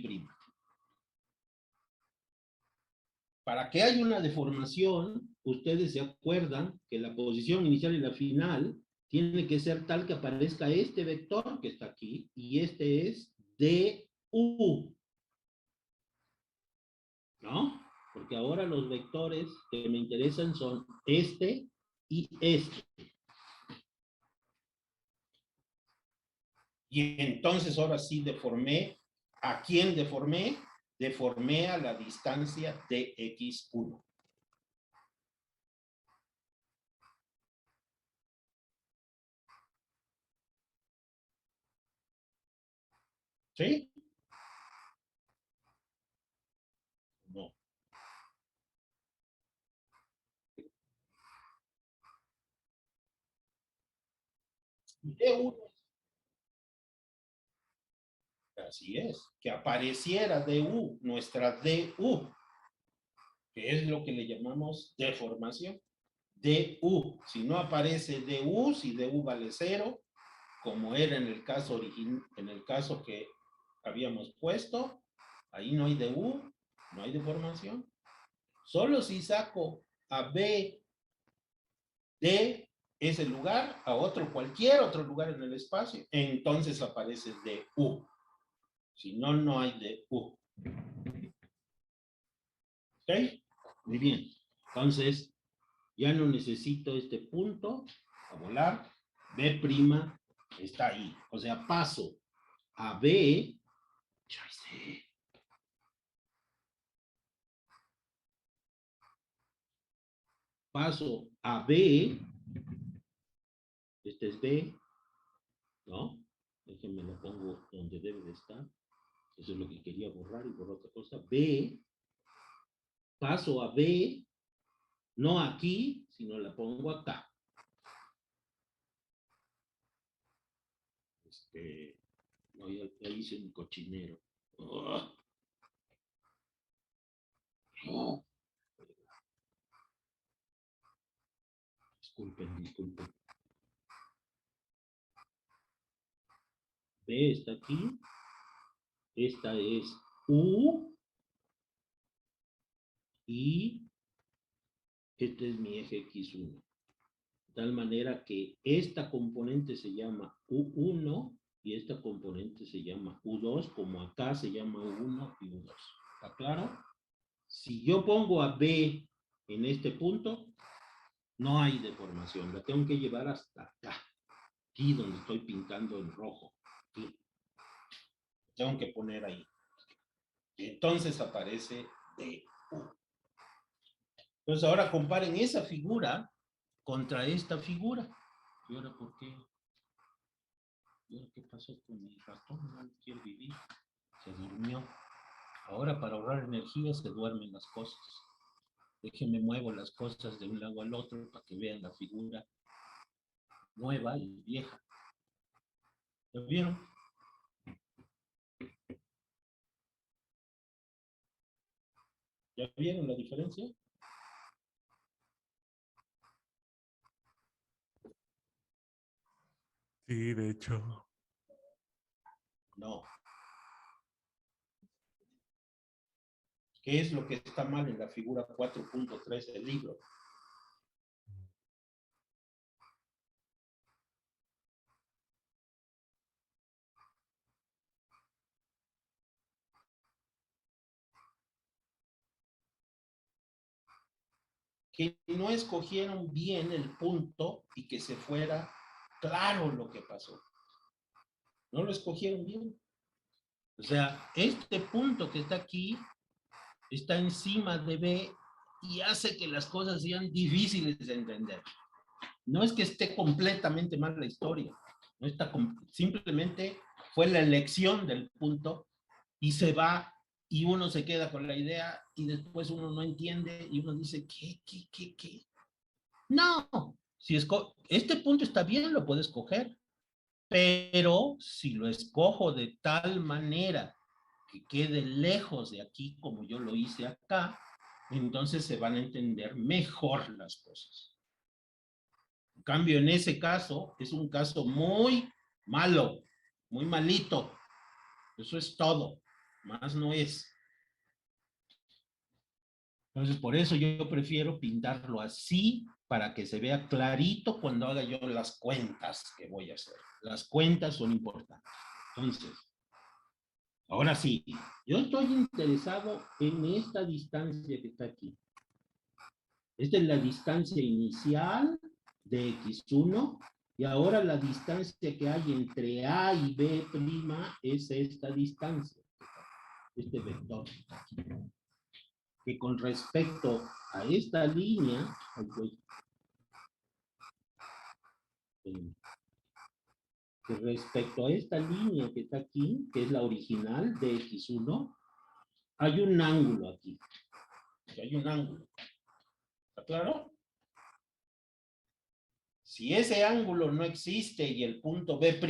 Para que haya una deformación, ustedes se acuerdan que la posición inicial y la final tiene que ser tal que aparezca este vector que está aquí, y este es DU. ¿No? Porque ahora los vectores que me interesan son este y este. Y entonces ahora sí deformé. ¿A quién deformé? Deformé a la distancia de X1. ¿Sí? No. D1. Así es. Que apareciera DU, nuestra DU, que es lo que le llamamos deformación. DU. Si no aparece DU, si DU vale 0, como era en el caso original, en el caso que habíamos puesto, ahí no hay DU, no hay deformación. Solo si saco a B de ese lugar a otro, cualquier otro lugar en el espacio, entonces aparece DU. Si no, no hay DU. ¿Ok? Muy bien. Entonces, ya no necesito este punto a volar. B' está ahí. O sea, paso a B. Ya sé. Paso a B. Este es B. ¿No? Déjenme lo pongo donde debe de estar. Eso es lo que quería borrar y borrar otra cosa. B. Paso a B. No aquí, sino la pongo acá. No, ya hice un cochinero. Oh. Oh. Disculpen. B está aquí. Esta es U. Y este es mi eje X1. De tal manera que esta componente se llama U1 y esta componente se llama U2, como acá se llama U1 y U2. ¿Está claro? Si yo pongo a B en este punto, no hay deformación. La tengo que llevar hasta acá. Aquí donde estoy pintando en rojo. Aquí. Tengo que poner ahí. Y entonces aparece DU. Entonces ahora comparen esa figura contra esta figura. ¿Y ahora por qué? ¿Y ahora qué pasó con mi ratón? No quiere vivir. Se durmió. Ahora para ahorrar energía se duermen las cosas. Déjenme muevo las cosas de un lado al otro para que vean la figura nueva y vieja. ¿Lo vieron? ¿Ya vieron la diferencia? Sí, de hecho. No. ¿Qué es lo que está mal en la figura 4.3 del libro? Que no escogieron bien el punto y que se fuera claro lo que pasó. No lo escogieron bien. O sea, este punto que está aquí está encima de B y hace que las cosas sean difíciles de entender. No es que esté completamente mal la historia, no está simplemente fue la elección del punto y se va y uno se queda con la idea y después uno no entiende y uno dice, ¿qué? No, si este punto está bien, lo puedes escoger, pero si lo escojo de tal manera que quede lejos de aquí como yo lo hice acá, entonces se van a entender mejor las cosas. En cambio, en ese caso, es un caso muy malo, muy malito. Eso es todo, más no es. Entonces, por eso yo prefiero pintarlo así, para que se vea clarito cuando haga yo las cuentas que voy a hacer. Las cuentas son importantes. Entonces, ahora sí, yo estoy interesado en esta distancia que está aquí. Esta es la distancia inicial de X1 y ahora la distancia que hay entre A y B' es esta distancia, este vector que con respecto a esta línea, que respecto a esta línea que está aquí, que es la original de X1, hay un ángulo aquí. Hay un ángulo. ¿Está claro? Si ese ángulo no existe y el punto B'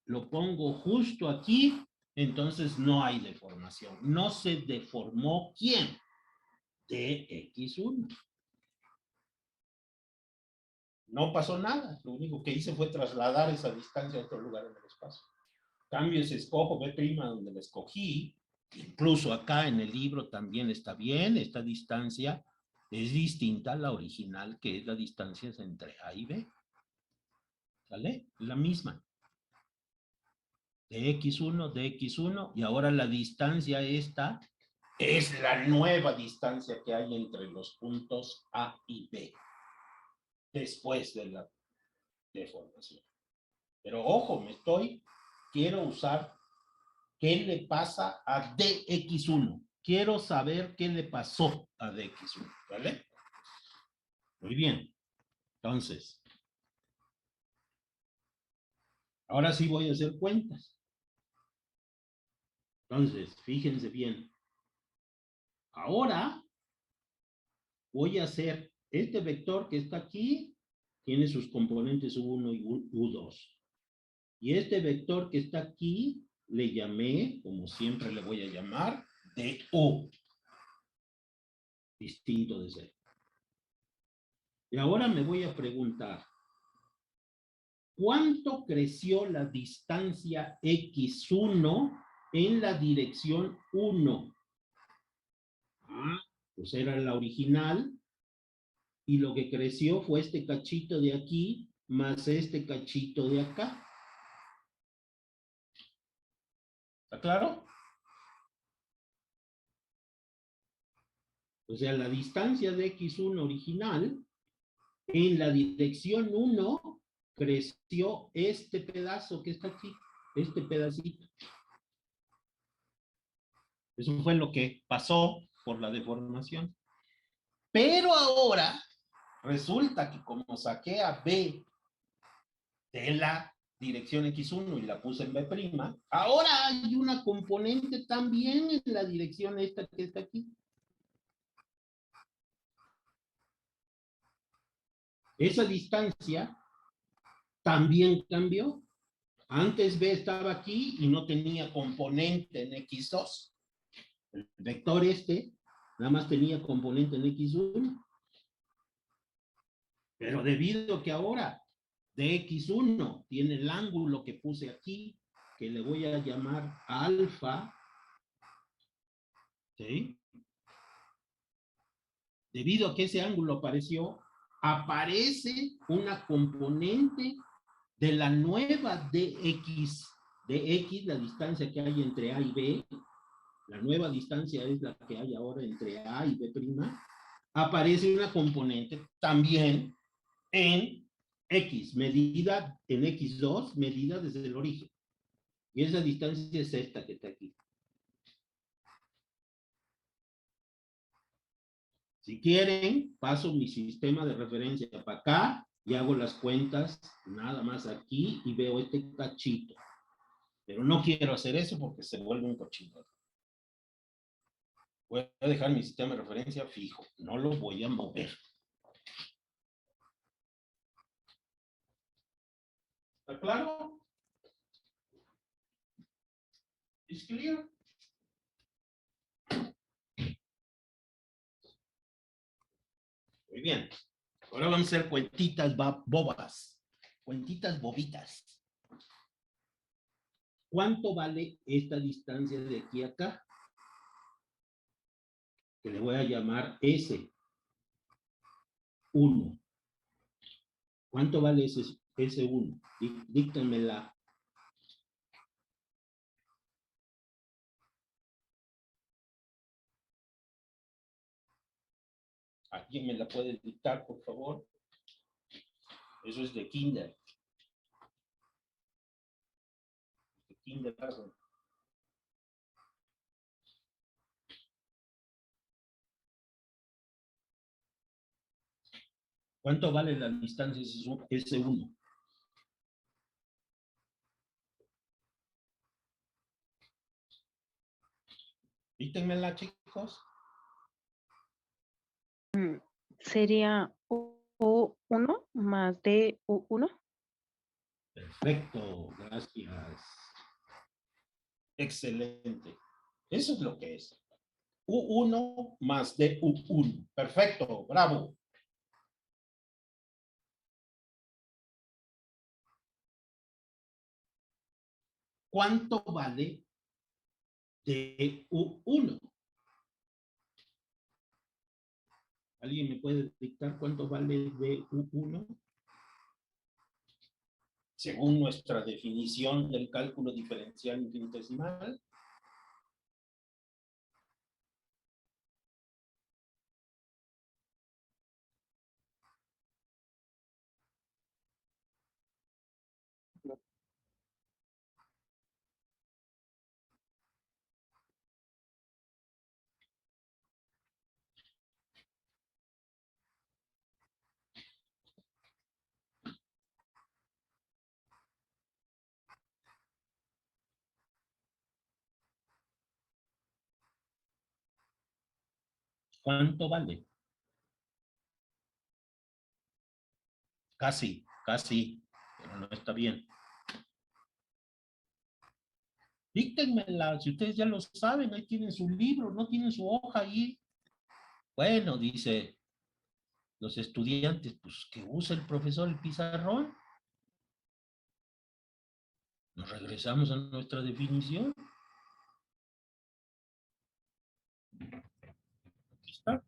lo pongo justo aquí, entonces no hay deformación. No se deformó ¿quién? Dx1. No pasó nada. Lo único que hice fue trasladar esa distancia a otro lugar en el espacio. Cambio, si escojo B' donde la escogí, incluso acá en el libro también está bien, esta distancia es distinta a la original, que es la distancia entre A y B. ¿Sale? La misma. De X1, y ahora la distancia esta es la nueva distancia que hay entre los puntos A y B después de la deformación. Pero ojo, quiero usar qué le pasa a DX1. Quiero saber qué le pasó a DX1, ¿vale? Muy bien. Entonces, ahora sí voy a hacer cuentas. Entonces, fíjense bien. Ahora voy a hacer este vector que está aquí, tiene sus componentes U1 y U2. Y este vector que está aquí, le llamé, como siempre le voy a llamar, DU. Distinto de C. Y ahora me voy a preguntar, ¿cuánto creció la distancia X1 en la dirección 1? Pues era la original, y lo que creció fue este cachito de aquí más este cachito de acá. ¿Está claro? O sea, la distancia de X1 original en la dirección 1 creció este pedazo que está aquí, este pedacito. Eso fue lo que pasó por la deformación. Pero ahora resulta que como saqué a B de la dirección X1 y la puse en B', ahora hay una componente también en la dirección esta que está aquí. Esa distancia también cambió. Antes B estaba aquí y no tenía componente en X2. El vector este Nada más tenía componente en X1. Pero debido a que ahora de X1 tiene el ángulo que puse aquí, que le voy a llamar alfa, ¿sí? Debido a que ese ángulo apareció, aparece una componente de la nueva dx, dx, la distancia que hay entre A y B, la nueva distancia es la que hay ahora entre A y B', aparece una componente también en X, medida en X2, medida desde el origen. Y esa distancia es esta que está aquí. Si quieren, paso mi sistema de referencia para acá y hago las cuentas nada más aquí y veo este cachito. Pero no quiero hacer eso porque se vuelve un cochino. Voy a dejar mi sistema de referencia fijo. No lo voy a mover. ¿Está claro? ¿Es clear? Muy bien. Ahora vamos a hacer cuentitas bobas. Cuentitas bobitas. ¿Cuánto vale esta distancia de aquí a acá? Que le voy a llamar S1. ¿Cuánto vale ese S1? Díctamela. ¿Alguien me la puede dictar, por favor? Eso es de kinder. De kinder, perdón. ¿Cuánto vale la distancia S1? Díctenmela, chicos. Sería U1 más de U1. Perfecto, gracias. Excelente. Eso es lo que es. U1 más de U1. Perfecto, bravo. ¿Cuánto vale de U1? ¿Alguien me puede dictar cuánto vale de U1? Según nuestra definición del cálculo diferencial infinitesimal. ¿Cuánto vale? Casi, pero no está bien. Díctenmela, si ustedes ya lo saben, ahí tienen su libro, no tienen su hoja ahí. Bueno, dice los estudiantes, pues que use el profesor el pizarrón. Nos regresamos a nuestra definición. Aquí está.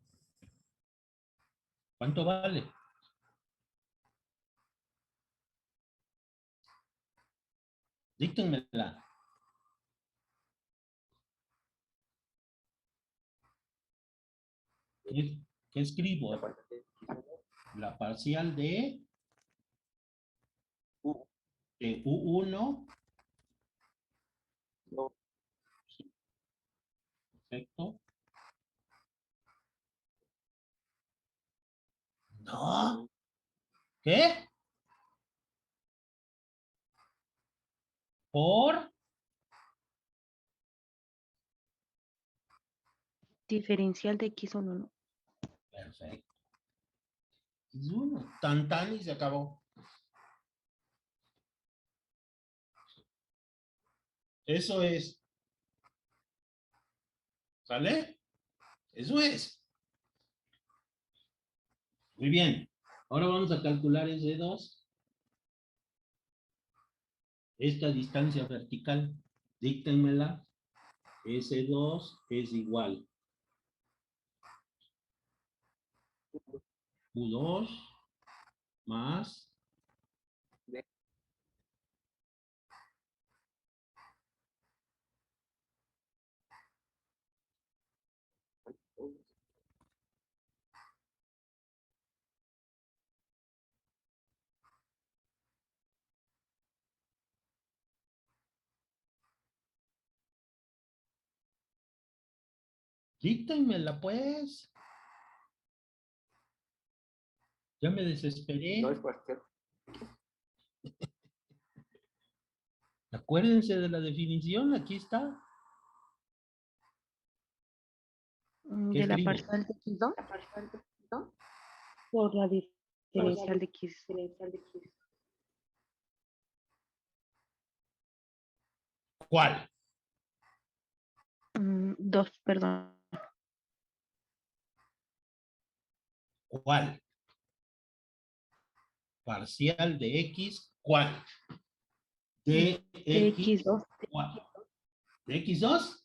¿Cuánto vale? Díctenmela. ¿Qué escribo? La parcial de U1. No, Perfecto. No. ¿Qué? Por Diferencial de X1, ¿no? perfecto. Es uno. Tan tan y se acabó. Eso es. ¿Sale? Eso es. Muy bien. Ahora vamos a calcular S2. Esta distancia vertical, díctenmela. S2 es igual U2 más díctenmela, pues. Ya me desesperé. No es cualquier. Acuérdense de la definición, aquí está. ¿Qué De la escribo? parcial de X2 por la diferencial de X. ¿Cuál? 2, perdón. ¿Cuál? Parcial de X, ¿cuál? De De X, X2. ¿cuál? ¿De X2?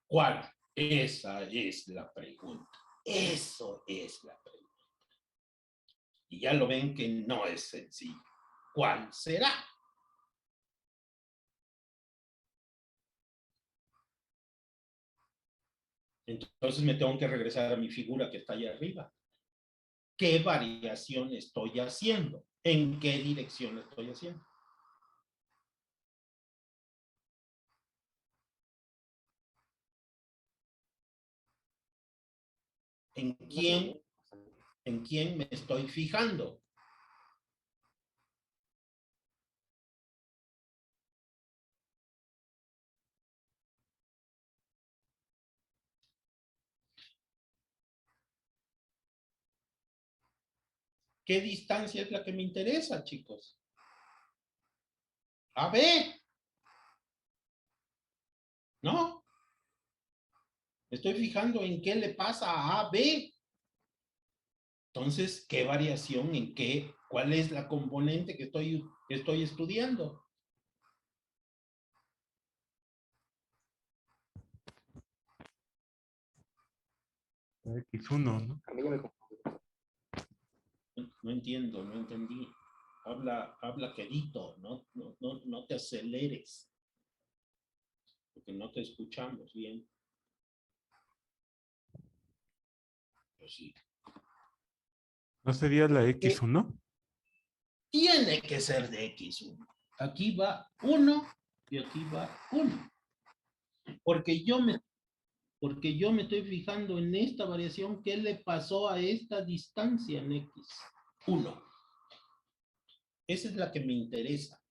¿Cuál? Esa es la pregunta. Eso es la pregunta. Y ya lo ven que no es sencillo. ¿Cuál será? Entonces me tengo que regresar a mi figura que está allá arriba. ¿Qué variación estoy haciendo? ¿En qué dirección estoy haciendo? ¿En quién me estoy fijando? ¿Qué distancia es la que me interesa, chicos? AB. ¿No? Me estoy fijando en qué le pasa a AB. Entonces, ¿qué variación en qué? ¿Cuál es la componente que estoy estudiando? X1, ¿no? A mí ya me confundí. No entiendo, no entendí. Habla quedito, no te aceleres. Porque no te escuchamos bien. Pues sí. ¿No sería la X1? Tiene que ser de X1. Aquí va 1 y aquí va 1. Porque yo me estoy fijando en esta variación, ¿qué le pasó a esta distancia en X1? Esa es la que me interesa.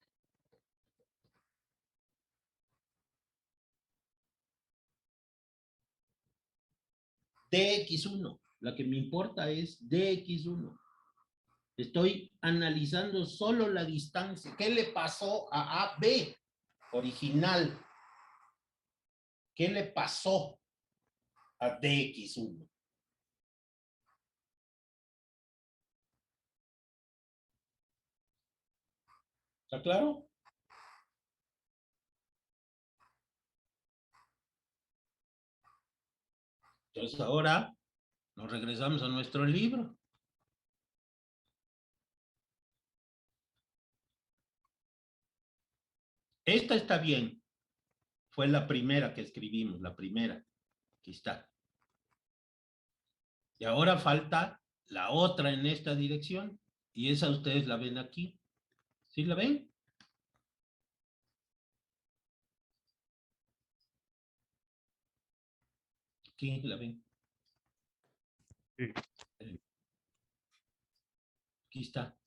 DX1, la que me importa es DX1. Estoy analizando solo la distancia. ¿Qué le pasó a AB original? ¿Qué le pasó a DX1? ¿Está claro? Entonces ahora nos regresamos a nuestro libro. Esta está bien. Fue la primera que escribimos, la primera. Aquí está. Y ahora falta la otra en esta dirección. Y esa ustedes la ven aquí. ¿Sí la ven? Aquí la ven. Sí. Aquí está.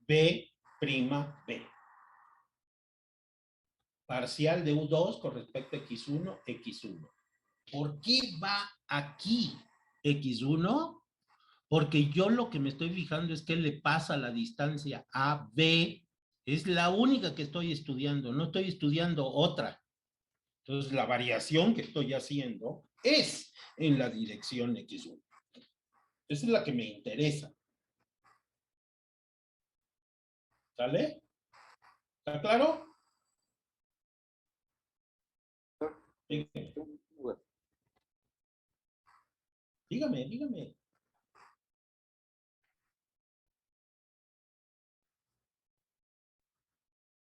B', B. Parcial de U2 con respecto a X1, X1. ¿Por qué va aquí X1? Porque yo lo que me estoy fijando es qué le pasa a la distancia AB. Es la única que estoy estudiando, no estoy estudiando otra. Entonces, la variación que estoy haciendo es en la dirección X1. Esa es la que me interesa. ¿Sale? ¿Está claro? Dígame, dígame.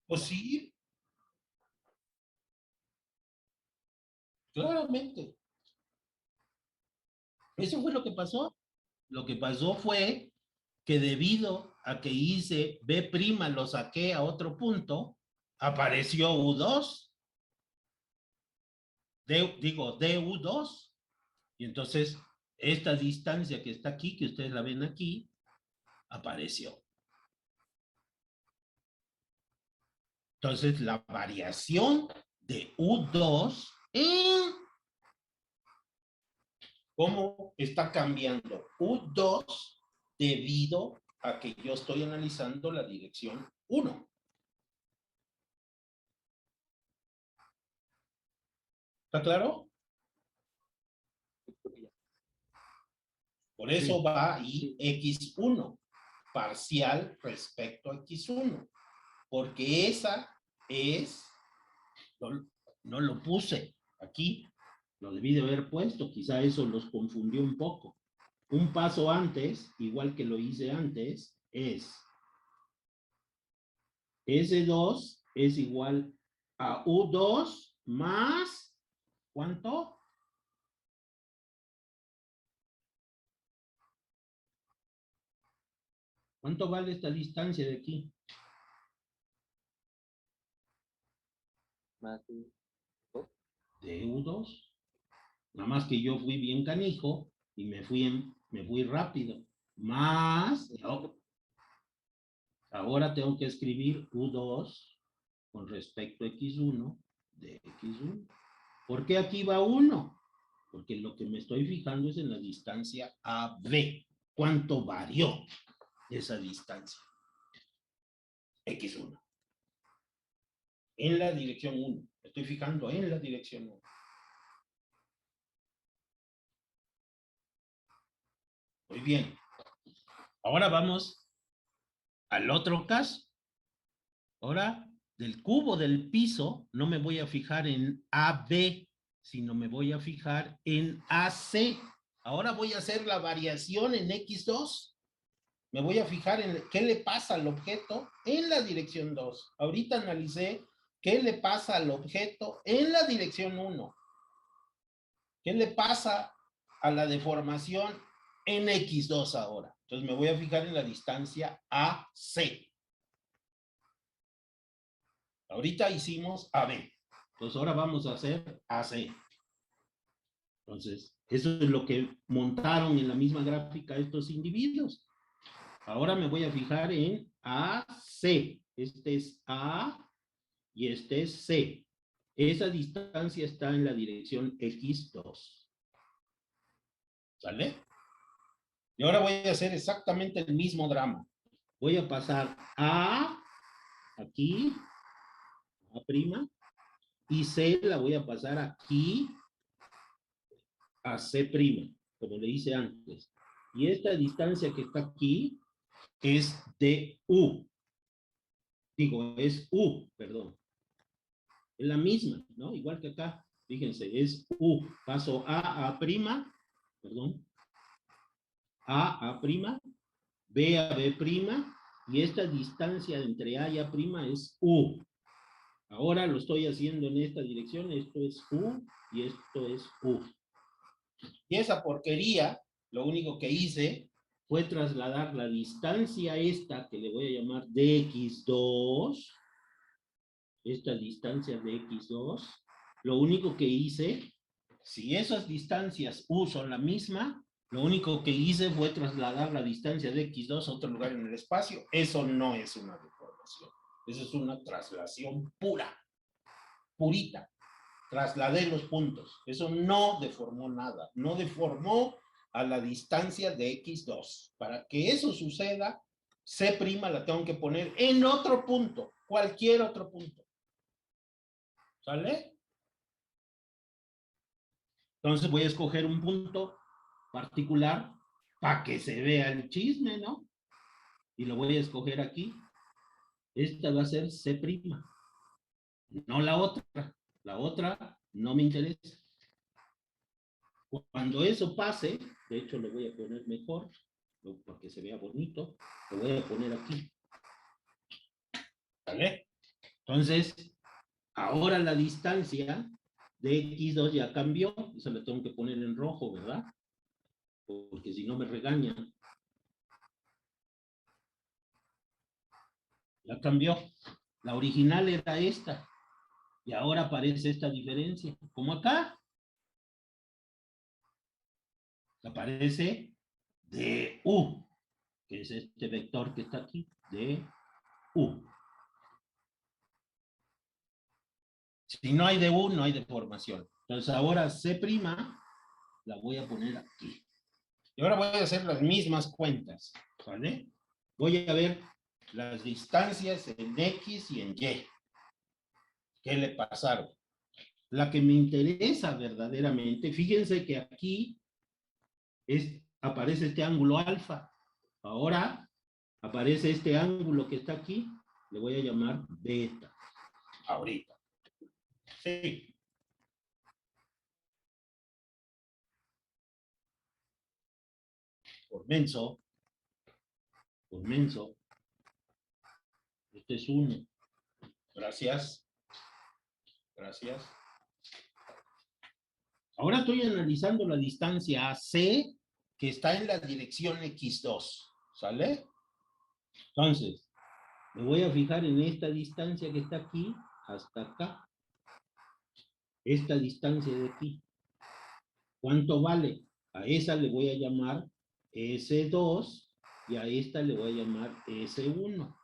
Pues sí, claramente. Eso fue lo que pasó. Lo que pasó fue que debido a que hice B', lo saqué a otro punto, apareció U2, digo DU2, y entonces esta distancia que está aquí, que ustedes la ven aquí, apareció. Entonces la variación de U2 en cómo está cambiando U2 debido a que yo estoy analizando la dirección 1. ¿Está claro? Por eso Sí. va ahí X1, parcial respecto a X1, porque esa es, no lo puse aquí, lo debí de haber puesto, quizá eso los confundió un poco. Un paso antes, igual que lo hice antes, es S2 es igual a U2 más, ¿cuánto? ¿Cuánto vale esta distancia de aquí? Más De U2. Nada más que yo fui bien canijo y me fui rápido. Más, ahora tengo que escribir U2 con respecto a X1 de X1. ¿Por qué aquí va 1? Porque lo que me estoy fijando es en la distancia AB. ¿Cuánto varió esa distancia? X1. En la dirección 1. Me estoy fijando en la dirección 1. Muy bien. Ahora vamos al otro caso. Ahora, del cubo del piso, no me voy a fijar en AB, sino me voy a fijar en AC. Ahora voy a hacer la variación en X2. Me voy a fijar en qué le pasa al objeto en la dirección 2. Ahorita analicé qué le pasa al objeto en la dirección 1. ¿Qué le pasa a la deformación en X2 ahora? Entonces me voy a fijar en la distancia AC. Ahorita hicimos AB. Entonces ahora vamos a hacer AC. Entonces, eso es lo que montaron en la misma gráfica estos individuos. Ahora me voy a fijar en AC. Este es A y este es C. Esa distancia está en la dirección X2. ¿Sale? Y ahora voy a hacer exactamente el mismo drama. Voy a pasar A aquí, A', y C la voy a pasar aquí a C', como le hice antes. Y esta distancia que está aquí es DU. Digo, es U, perdón. Es la misma, ¿no? Igual que acá. Fíjense, es U. Paso A', perdón. A', B a B', y esta distancia entre A y A' es U. Ahora lo estoy haciendo en esta dirección, esto es U y esto es U. Y esa porquería, lo único que hice fue trasladar la distancia esta, que le voy a llamar dx2, esta distancia de x2, lo único que hice, si esas distancias U son la misma, lo único que hice fue trasladar la distancia de x2 a otro lugar en el espacio. Eso no es una deformación, eso es una traslación pura, purita. Trasladé los puntos. Eso no deformó nada. No deformó a la distancia de x2. Para que eso suceda, C' la tengo que poner en otro punto, cualquier otro punto. ¿Sale? Entonces voy a escoger un punto particular para que se vea el chisme, ¿no? Y lo voy a escoger aquí. Esta va a ser C', no la otra. La otra no me interesa. Cuando eso pase, de hecho lo voy a poner mejor, para que se vea bonito, lo voy a poner aquí. ¿Vale? Entonces, ahora la distancia de x2 ya cambió, eso lo tengo que poner en rojo, ¿verdad? Porque si no me regañan. Ya cambió. La original era esta. Y ahora aparece esta diferencia. Como acá. Aparece DU, que es este vector que está aquí. DU. Si no hay DU, no hay deformación. Entonces ahora C' la voy a poner aquí. Y ahora voy a hacer las mismas cuentas. ¿Vale? Voy a ver las distancias en X y en Y. ¿Qué le pasaron? La que me interesa verdaderamente, fíjense que aquí aparece este ángulo alfa. Ahora aparece este ángulo que está aquí, le voy a llamar beta. Ahorita. Sí. Por menso. Por menso. Este es 1. Gracias. Gracias. Ahora estoy analizando la distancia AC que está en la dirección X2. ¿Sale? Entonces, me voy a fijar en esta distancia que está aquí hasta acá. Esta distancia de aquí. ¿Cuánto vale? A esa le voy a llamar S2 y a esta le voy a llamar S1.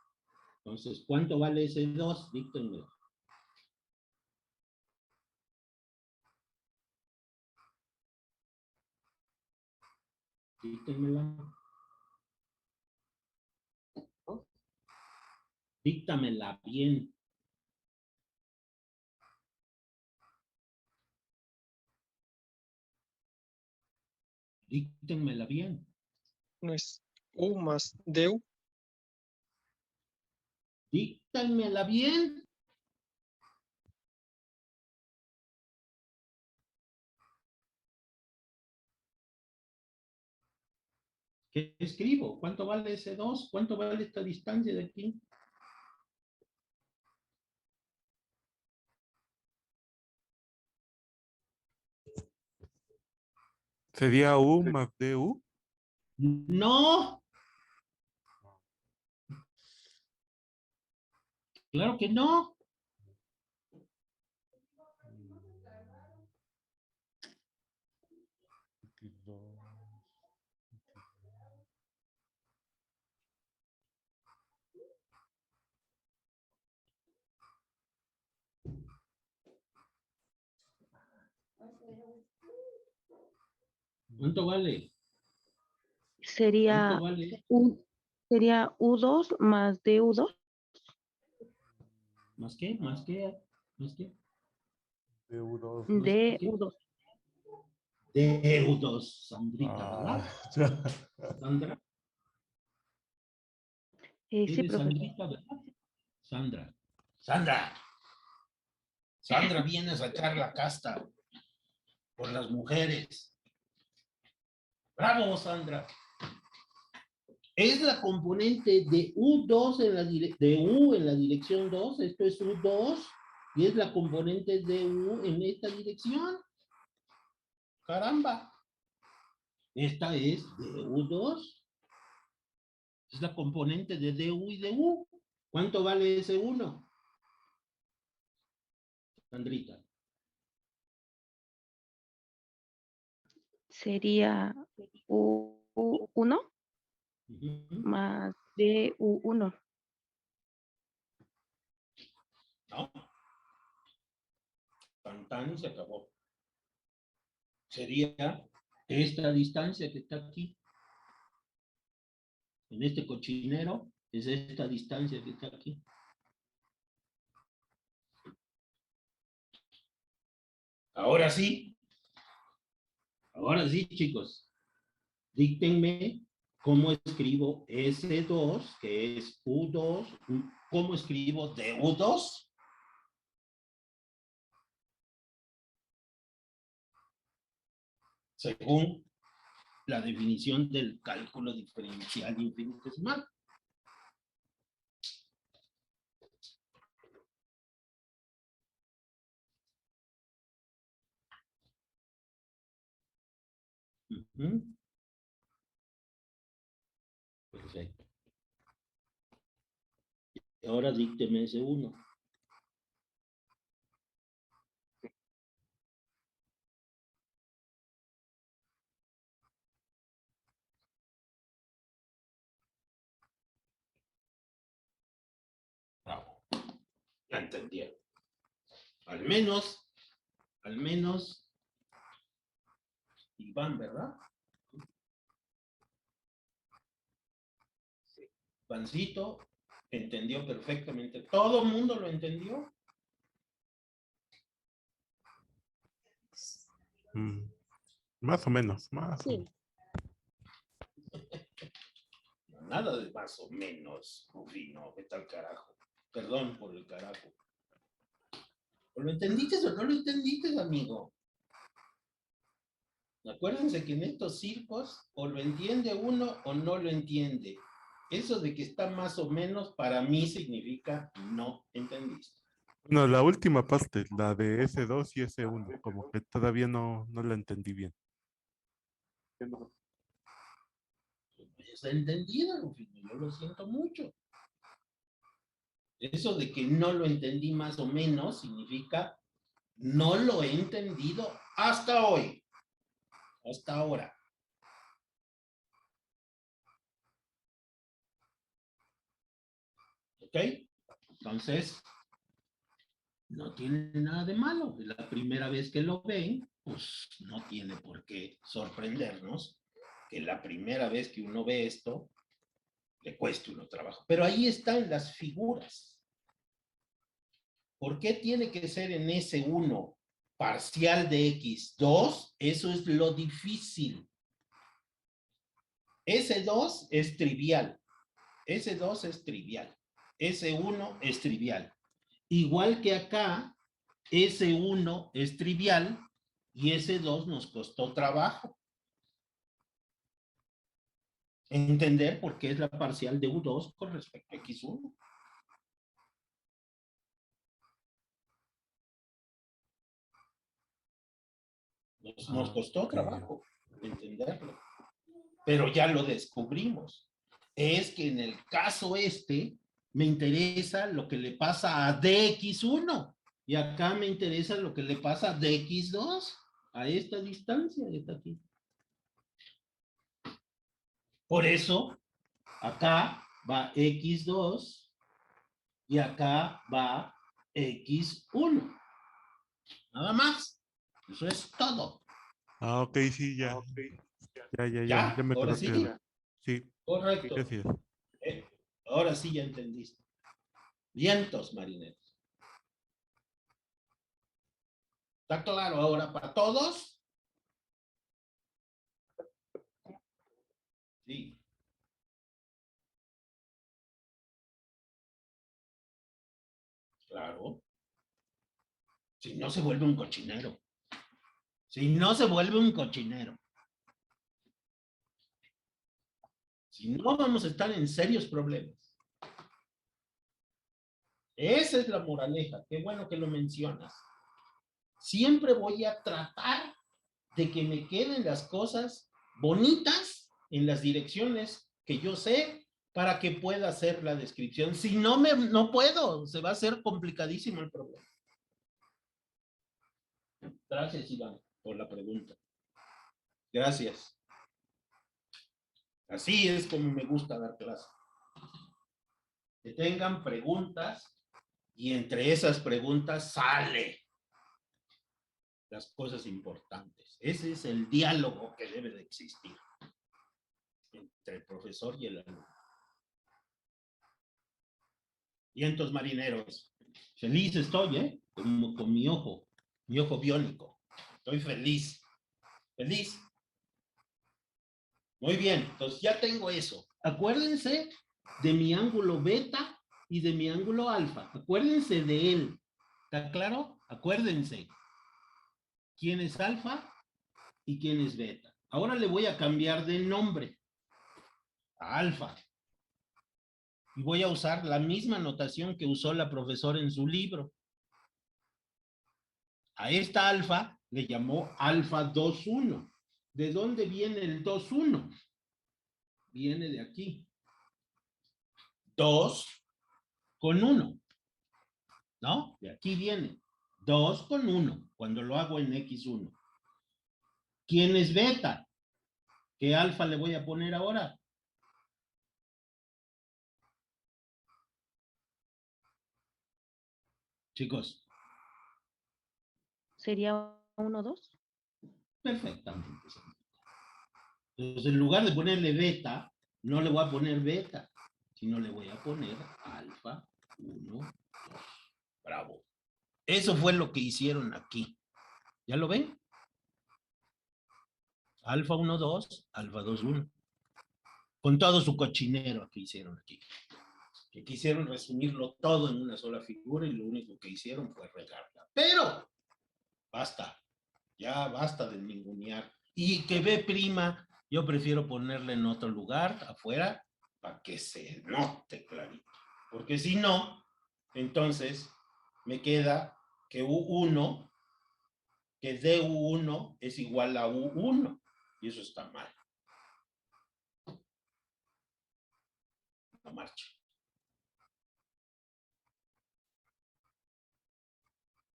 Entonces, ¿cuánto vale S2? Díctenmelo. Díctenmela. Díctamela bien. Díctenmela bien. No es U más DU. Díctenmela bien. ¿Qué escribo? ¿Cuánto vale S2? ¿Cuánto vale esta distancia de aquí? Sería U más DU. No. Claro que no. ¿Cuánto vale? Sería ¿Cuánto vale? sería U2 más DU2. ¿Más qué? ¿Más qué? ¿Más qué? DU2. ¿Más qué? DU2. DU2, Sandrita, ¿verdad? Ah, Sandra. Sí, Eres profesor. Sandrita, ¿verdad? Sandra. Sandra. Sandra viene a sacar la casta por las mujeres. Bravo, Sandra. Es la componente de U2 de U en la dirección 2. Esto es U2 y es la componente de U en esta dirección. Caramba. Esta es DU2. Es la componente de DU y DU. ¿Cuánto vale ese 1? Sandrita. Sería U1 más DU1. ¿No? Tan y se acabó. Sería Esta distancia que está aquí, en este cochinero, es esta distancia que está aquí. Ahora sí, chicos, díctenme cómo escribo S2, que es U2, cómo escribo DU2. Según la definición del cálculo diferencial infinitesimal. Perfecto. Y ahora dícteme ese 1. Bravo. Ya entendieron. Al menos, Iván, ¿verdad? Sí. Ivancito entendió perfectamente. ¿Todo el mundo lo entendió? Más o menos, más o Sí. menos. Nada de más o menos, Rufino, vete al carajo. Perdón por el carajo. ¿O lo entendiste o no lo entendiste, amigo? Acuérdense que en estos circos o lo entiende uno o no lo entiende. Eso de que está más o menos para mí significa no entendiste. No, la última parte, la de S2 y S1, como que todavía no la entendí bien. No está entendido, Rufino, yo lo siento mucho. Eso de que no lo entendí más o menos significa no lo he entendido hasta hoy, hasta ahora. ¿Ok? Entonces, no tiene nada de malo. Es la primera vez que lo ven, pues no tiene por qué sorprendernos que la primera vez que uno ve esto, le cueste uno trabajo. Pero ahí están las figuras. ¿Por qué tiene que ser en S1 parcial de X2? Eso es lo difícil. S2 es trivial. S2 es trivial. S1 es trivial. Igual que acá, S1 es trivial y S2 nos costó trabajo. Entender por qué es la parcial de U2 con respecto a X1. Nos costó trabajo entenderlo, pero ya lo descubrimos. Es que en el caso este, me interesa lo que le pasa a DX1 y acá me interesa lo que le pasa a DX2 a esta distancia que está aquí. Por eso, acá va X2 y acá va X1. Nada más. Eso es todo. Ah, ok, sí, ya. Ya ¿Ya? me Ahora quedó sí. claro. Sí, Correcto. gracias. Ahora sí ya entendiste. Vientos marineros. ¿Está claro ahora para todos? Sí. Claro. Si no se vuelve un cochinero. Si no se vuelve un cochinero. Si no, vamos a estar en serios problemas. Esa es la moraleja. Qué bueno que lo mencionas. Siempre voy a tratar de que me queden las cosas bonitas en las direcciones que yo sé para que pueda hacer la descripción. Si no, no puedo, se va a hacer complicadísimo el problema. Gracias, Iván, por la pregunta. Gracias. Así es como me gusta dar clase. Que tengan preguntas y entre esas preguntas sale las cosas importantes. Ese es el diálogo que debe de existir entre el profesor y el alumno. Vientos marineros. Feliz estoy, ¿eh? Con mi ojo biónico. Estoy feliz. Feliz. Muy bien, entonces ya tengo eso. Acuérdense de mi ángulo beta y de mi ángulo alfa. Acuérdense de él. ¿Está claro? Acuérdense. ¿Quién es alfa y quién es beta? Ahora le voy a cambiar de nombre a alfa. Y voy a usar la misma notación que usó la profesora en su libro. A esta alfa le llamó alfa 2,1. ¿De dónde viene el 2,1? Viene de aquí. 2 con 1. ¿No? De aquí viene. 2 con 1. Cuando lo hago en X1. ¿Quién es beta? ¿Qué alfa le voy a poner ahora? Chicos. Sería 1, 2. Perfectamente. Entonces, en lugar de ponerle beta, no le voy a poner beta, sino le voy a poner alfa 1, 2. Bravo. Eso fue lo que hicieron aquí. ¿Ya lo ven? Alfa 1, 2, alfa 2, 1. Con todo su cochinero que hicieron aquí. Que quisieron resumirlo todo en una sola figura y lo único que hicieron fue regarla. Pero, basta. Ya basta de ningunear. Y que B', yo prefiero ponerle en otro lugar, afuera, para que se note clarito. Porque si no, entonces me queda que U1, que DU1 es igual a U1. Y eso está mal. No marcha.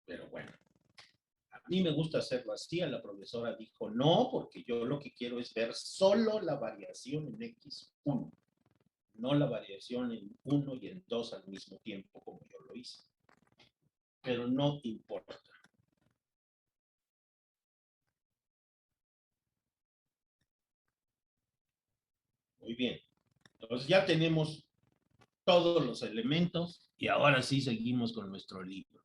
Pero bueno. A mí me gusta hacerlo así. A la profesora dijo no, porque yo lo que quiero es ver solo la variación en X1. No la variación en 1 y en 2 al mismo tiempo, como yo lo hice. Pero no importa. Muy bien. Entonces ya tenemos todos los elementos y ahora sí seguimos con nuestro libro.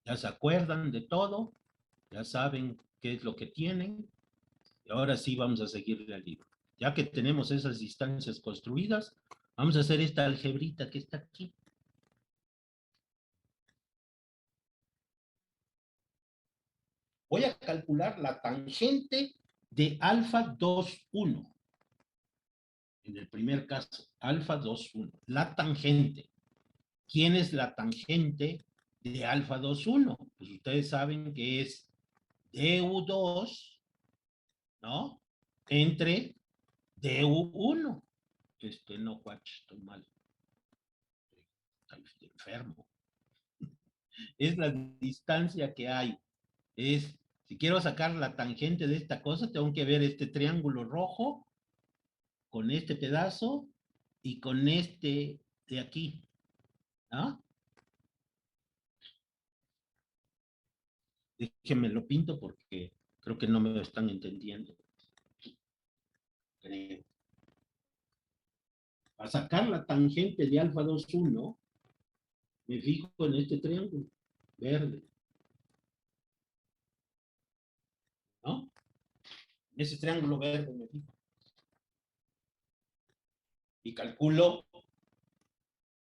Ya se acuerdan de todo, ya saben qué es lo que tienen y ahora sí vamos a seguirle al libro. Ya que tenemos esas distancias construidas, vamos a hacer esta algebrita que está aquí. Voy a calcular la tangente de alfa 2,1. En el primer caso, alfa 2,1. La tangente. ¿Quién es la tangente de alfa 2,1? Pues ustedes saben que es DU2, ¿no? Entre DU1. No, guacho, estoy mal. Estoy enfermo. Es la distancia que hay. Si quiero sacar la tangente de esta cosa, tengo que ver este triángulo rojo con este pedazo y con este de aquí, ¿no? Déjenme lo pinto porque creo que no me están entendiendo. Creo. Para sacar la tangente de alfa 2,1, me fijo en este triángulo verde, ¿no? En ese triángulo verde me fijo. Y calculo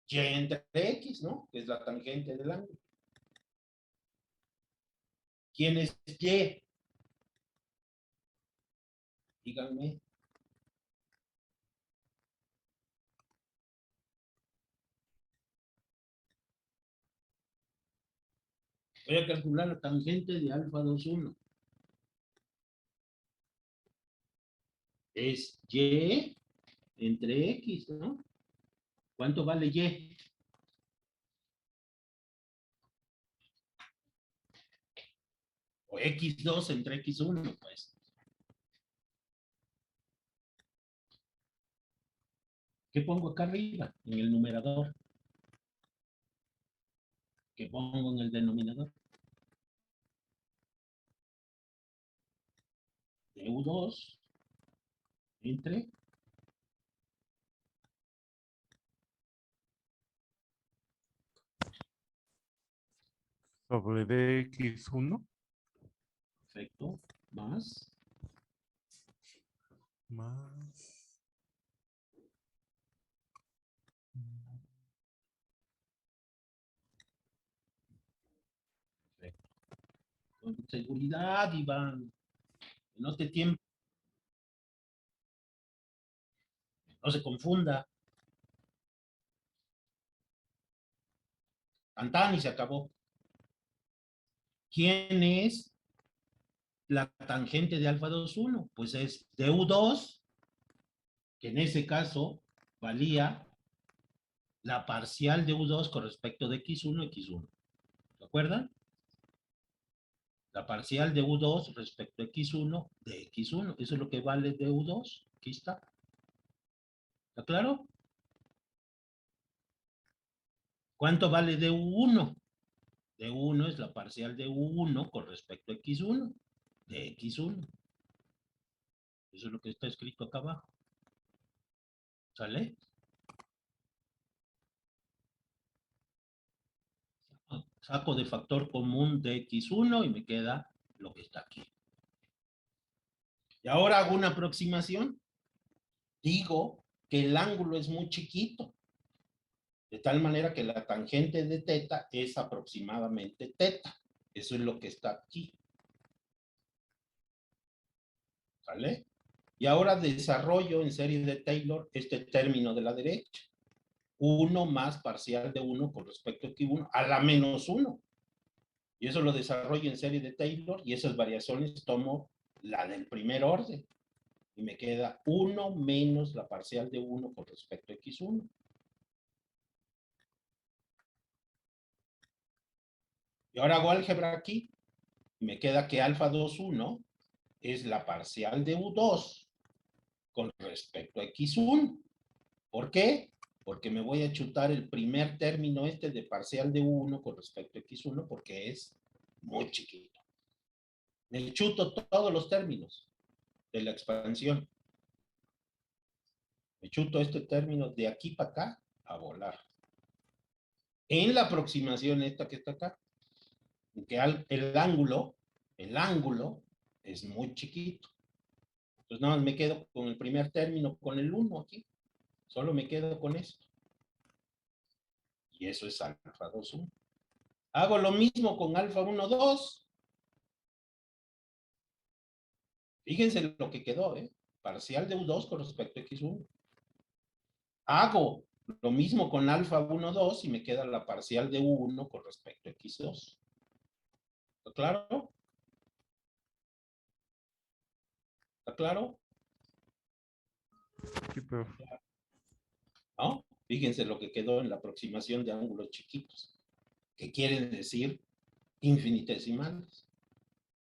y entre x, ¿no? Que es la tangente del ángulo. ¿Quién es y? Díganme. Voy a calcular la tangente de alfa 2,1. Es y entre x, ¿no? ¿Cuánto vale y? O x2 entre x1, pues. ¿Qué pongo acá arriba? En el numerador. ¿Qué pongo en el denominador? de U2 entre sobre dx1 perfecto, más más con seguridad, Iván. No te tiempo, no se confunda. Antán y se acabó. ¿Quién es la tangente de alfa 2,1? Pues es du2, que en ese caso valía la parcial de U2 con respecto de X1, X1. ¿Se acuerdan? La parcial de U2 respecto a X1 de X1. Eso es lo que vale de U2. Aquí está. ¿Está claro? ¿Cuánto vale de U1? De U1 es la parcial de U1 con respecto a X1. De X1. Eso es lo que está escrito acá abajo. ¿Sale? Saco de factor común de X1 y me queda lo que está aquí. Y ahora hago una aproximación. Digo que el ángulo es muy chiquito. De tal manera que la tangente de teta es aproximadamente teta. Eso es lo que está aquí. ¿Sale? Y ahora desarrollo en serie de Taylor este término de la derecha. 1 más parcial de 1 con respecto a Q1 a la menos 1. Y eso lo desarrollo en serie de Taylor y esas variaciones tomo la del primer orden. Y me queda 1 menos la parcial de 1 con respecto a X1. Y ahora hago álgebra aquí. Y me queda que alfa 2,1 es la parcial de U2 con respecto a X1. ¿Por qué? Porque me voy a chutar el primer término este de parcial de U1 con respecto a X1 porque es muy chiquito. Me chuto todos los términos de la expansión. Me chuto este término de aquí para acá a volar. En la aproximación esta que está acá, que el ángulo es muy chiquito. Entonces nada más me quedo con el primer término, con el 1 aquí. Solo me quedo con esto. Y eso es alfa 2,1. Hago lo mismo con alfa 1,2. Fíjense lo que quedó, ¿eh? Parcial de U2 con respecto a X1. Hago lo mismo con alfa 1,2 y me queda la parcial de U1 con respecto a X2. ¿Está claro? ¿Está claro? sí, pero ¿No? Fíjense lo que quedó en la aproximación de ángulos chiquitos, que quieren decir infinitesimales.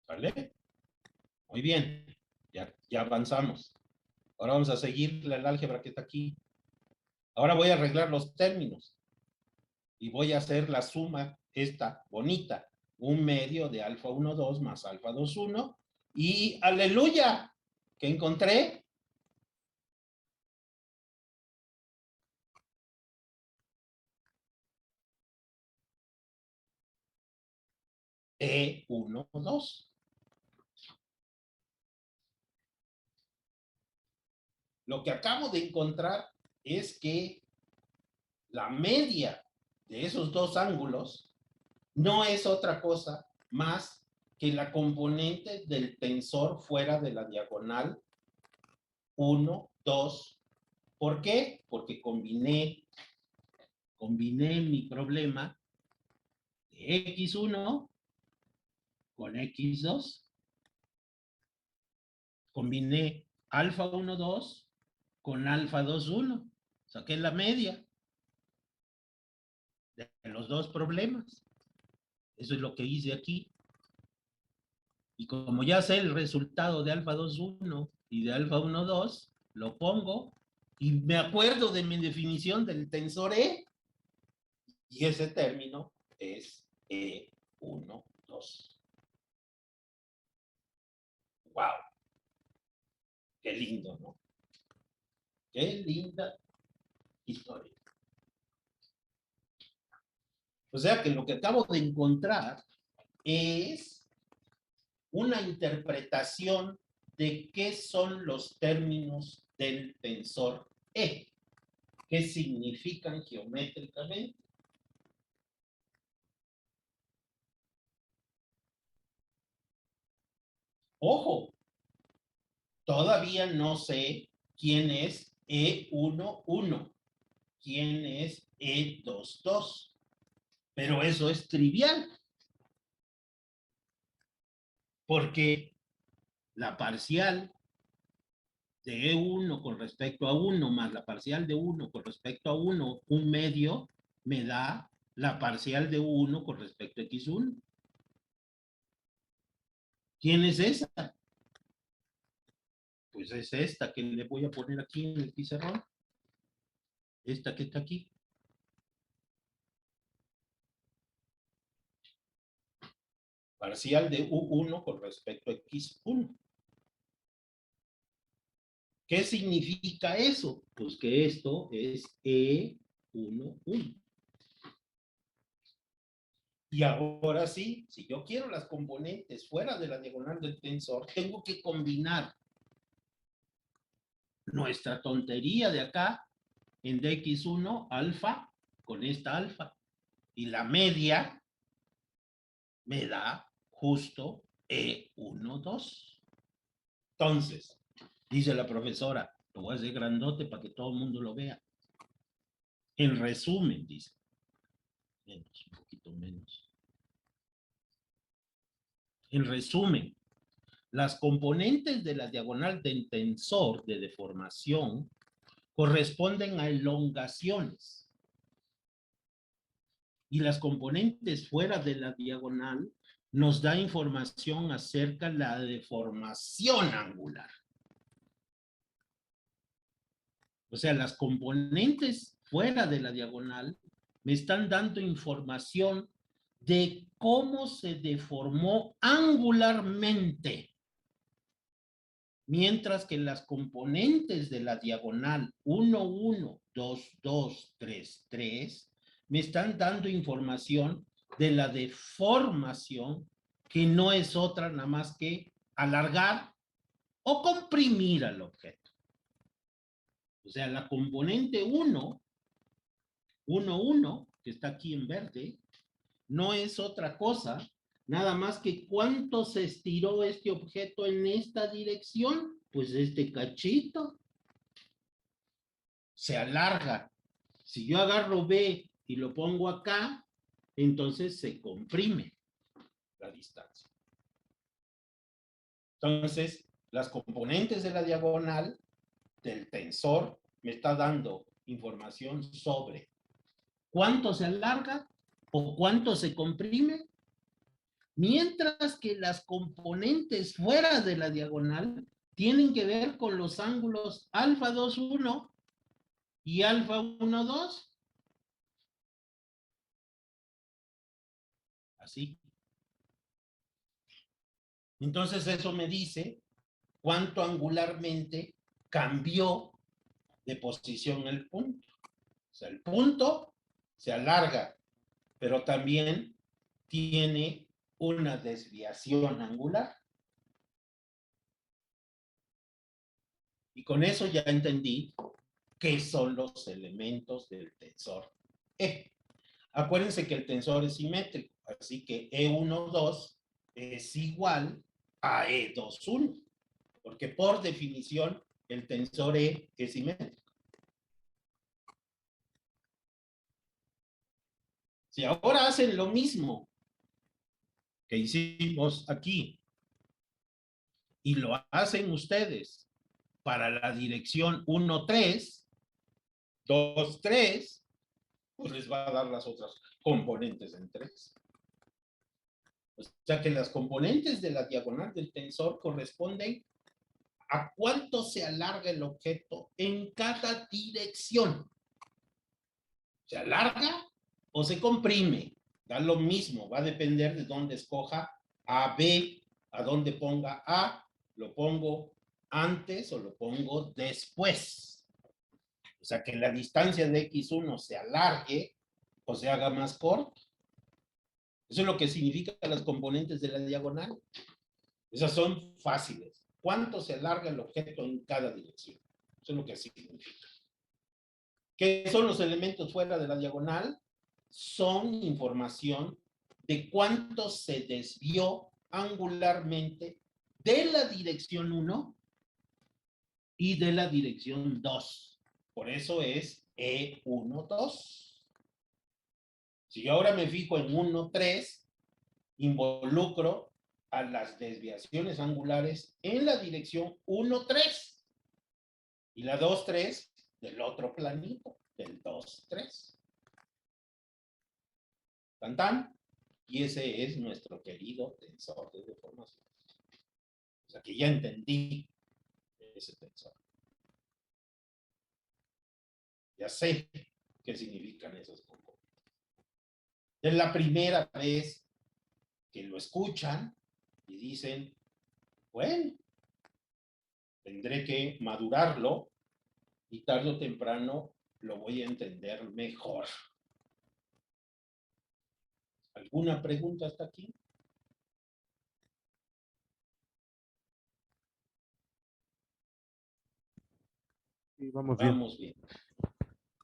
¿Vale? Muy bien, ya avanzamos. Ahora vamos a seguir el álgebra que está aquí. Ahora voy a arreglar los términos y voy a hacer la suma esta bonita, 1/2 de alfa 1,2 más alfa 2,1 y aleluya, que encontré E1,2. Lo que acabo de encontrar es que la media de esos dos ángulos no es otra cosa más que la componente del tensor fuera de la diagonal 1, 2. ¿Por qué? Porque combiné mi problema de X1 con X2. Combiné alfa 1,2 con alfa 2,1. Saqué la media de los dos problemas. Eso es lo que hice aquí. Y como ya sé el resultado de alfa 2,1 y de alfa 1,2, lo pongo y me acuerdo de mi definición del tensor E. Y ese término es E1,2. ¡Wow! Qué lindo, ¿no? Qué linda historia. O sea que lo que acabo de encontrar es una interpretación de qué son los términos del tensor E, qué significan geométricamente. Ojo, todavía no sé quién es E11, quién es E22, pero eso es trivial, porque la parcial de E1 con respecto a 1 más la parcial de 1 con respecto a 1, un medio, me da la parcial de 1 con respecto a X1. ¿Quién es esa? Pues es esta que le voy a poner aquí en el pizarrón. Esta que está aquí. Parcial de U1 con respecto a X1. ¿Qué significa eso? Pues que esto es E11. Y ahora sí, si yo quiero las componentes fuera de la diagonal del tensor, tengo que combinar nuestra tontería de acá en dx1 alfa con esta alfa. Y la media me da justo E12. Entonces, dice la profesora, lo voy a hacer grandote para que todo el mundo lo vea. En resumen, dice. Menos, un poquito menos. En resumen, las componentes de la diagonal del tensor de deformación corresponden a elongaciones. Y las componentes fuera de la diagonal nos da información acerca de la deformación angular. O sea, las componentes fuera de la diagonal me están dando información de cómo se deformó angularmente. Mientras que las componentes de la diagonal 1, 1, 2, 2, 3, 3 me están dando información de la deformación, que no es otra nada más que alargar o comprimir al objeto. O sea, la componente 1, 1, 1, que está aquí en verde, no es otra cosa, nada más que cuánto se estiró este objeto en esta dirección, pues este cachito se alarga. Si yo agarro B y lo pongo acá, entonces se comprime la distancia. Entonces, las componentes de la diagonal del tensor me está dando información sobre cuánto se alarga o cuánto se comprime, mientras que las componentes fuera de la diagonal tienen que ver con los ángulos alfa 2, 1 y alfa 1, 2. Así. Entonces eso me dice cuánto angularmente cambió de posición el punto. O sea, el punto se alarga, pero también tiene una desviación angular. Y con eso ya entendí qué son los elementos del tensor E. Acuérdense que el tensor es simétrico, así que E12 es igual a E21, porque por definición el tensor E es simétrico. Si ahora hacen lo mismo que hicimos aquí y lo hacen ustedes para la dirección 1, 3, 2, 3, pues les va a dar las otras componentes en 3. O sea que las componentes de la diagonal del tensor corresponden a cuánto se alarga el objeto en cada dirección. ¿Se alarga o se comprime? Da lo mismo, va a depender de dónde escoja A, B, a dónde ponga A, lo pongo antes o lo pongo después. O sea, que la distancia de x1 se alargue o se haga más corta. Eso es lo que significan las componentes de la diagonal. Esas son fáciles. ¿Cuánto se alarga el objeto en cada dirección? Eso es lo que significa. ¿Qué son los elementos fuera de la diagonal? Son información de cuánto se desvió angularmente de la dirección 1 y de la dirección 2. Por eso es E1, 2. Si yo ahora me fijo en 1, 3, involucro a las desviaciones angulares en la dirección 1, 3 y la 2, 3 del otro planito, del 2, 3. ¿Tan, tan? Y ese es nuestro querido tensor de deformación. O sea que ya entendí ese tensor. Ya sé qué significan esos componentes. Es la primera vez que lo escuchan y dicen, bueno, tendré que madurarlo y tarde o temprano lo voy a entender mejor. ¿Alguna pregunta hasta aquí? Sí, vamos bien. Vamos bien.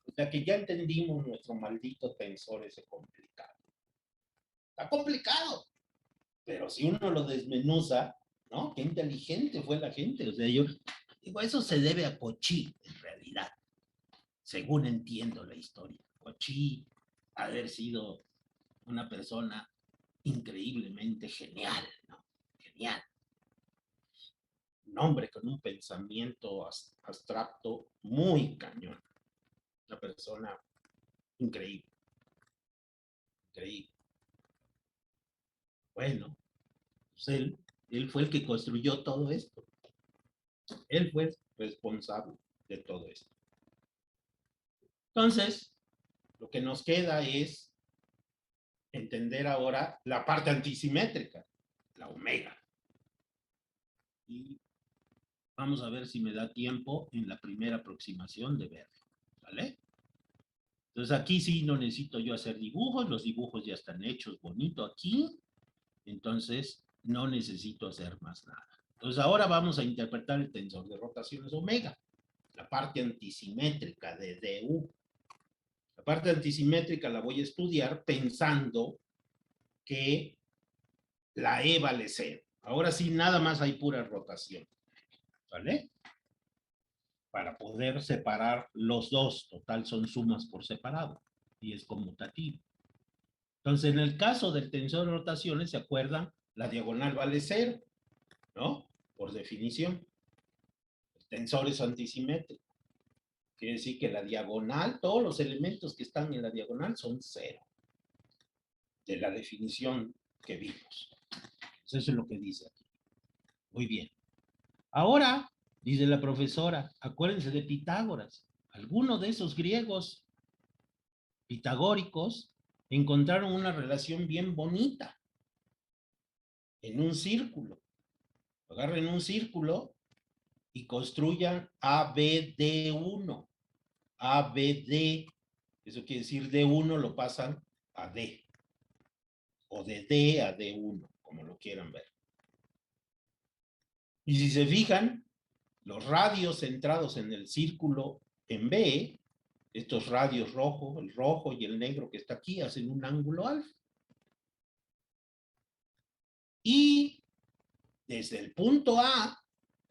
O sea que ya entendimos nuestro maldito tensor ese complicado. Está complicado, pero si uno lo desmenuza, ¿no? Qué inteligente fue la gente. O sea, yo digo, eso se debe a Cauchy, en realidad, según entiendo la historia. Cauchy ha haber sido una persona increíblemente genial, ¿no? Genial. Un hombre con un pensamiento abstracto muy cañón. Una persona increíble. Increíble. Bueno, pues él fue el que construyó todo esto. Él fue responsable de todo esto. Entonces, lo que nos queda es entender ahora la parte antisimétrica, la omega. Y vamos a ver si me da tiempo en la primera aproximación de verlo. ¿Vale? Entonces aquí sí no necesito yo hacer dibujos, los dibujos ya están hechos bonito aquí, entonces no necesito hacer más nada. Entonces ahora vamos a interpretar el tensor de rotaciones omega, la parte antisimétrica de DU. La parte antisimétrica la voy a estudiar pensando que la E vale 0. Ahora sí, nada más hay pura rotación, ¿vale? Para poder separar los dos, total son sumas por separado y es conmutativo. Entonces, en el caso del tensor de rotaciones, ¿se acuerdan? La diagonal vale 0, ¿no? Por definición. El tensor es antisimétrico. Quiere decir que la diagonal, todos los elementos que están en la diagonal son 0. De la definición que vimos. Eso es lo que dice aquí. Muy bien. Ahora, dice la profesora, acuérdense de Pitágoras. Algunos de esos griegos pitagóricos encontraron una relación bien bonita en un círculo. Agarren un círculo y construyan ABD1. ABD, eso quiere decir D1 lo pasan a D. O de D a D1, como lo quieran ver. Y si se fijan, los radios centrados en el círculo en B, estos radios rojo, el rojo y el negro que está aquí, hacen un ángulo alfa. Y desde el punto A,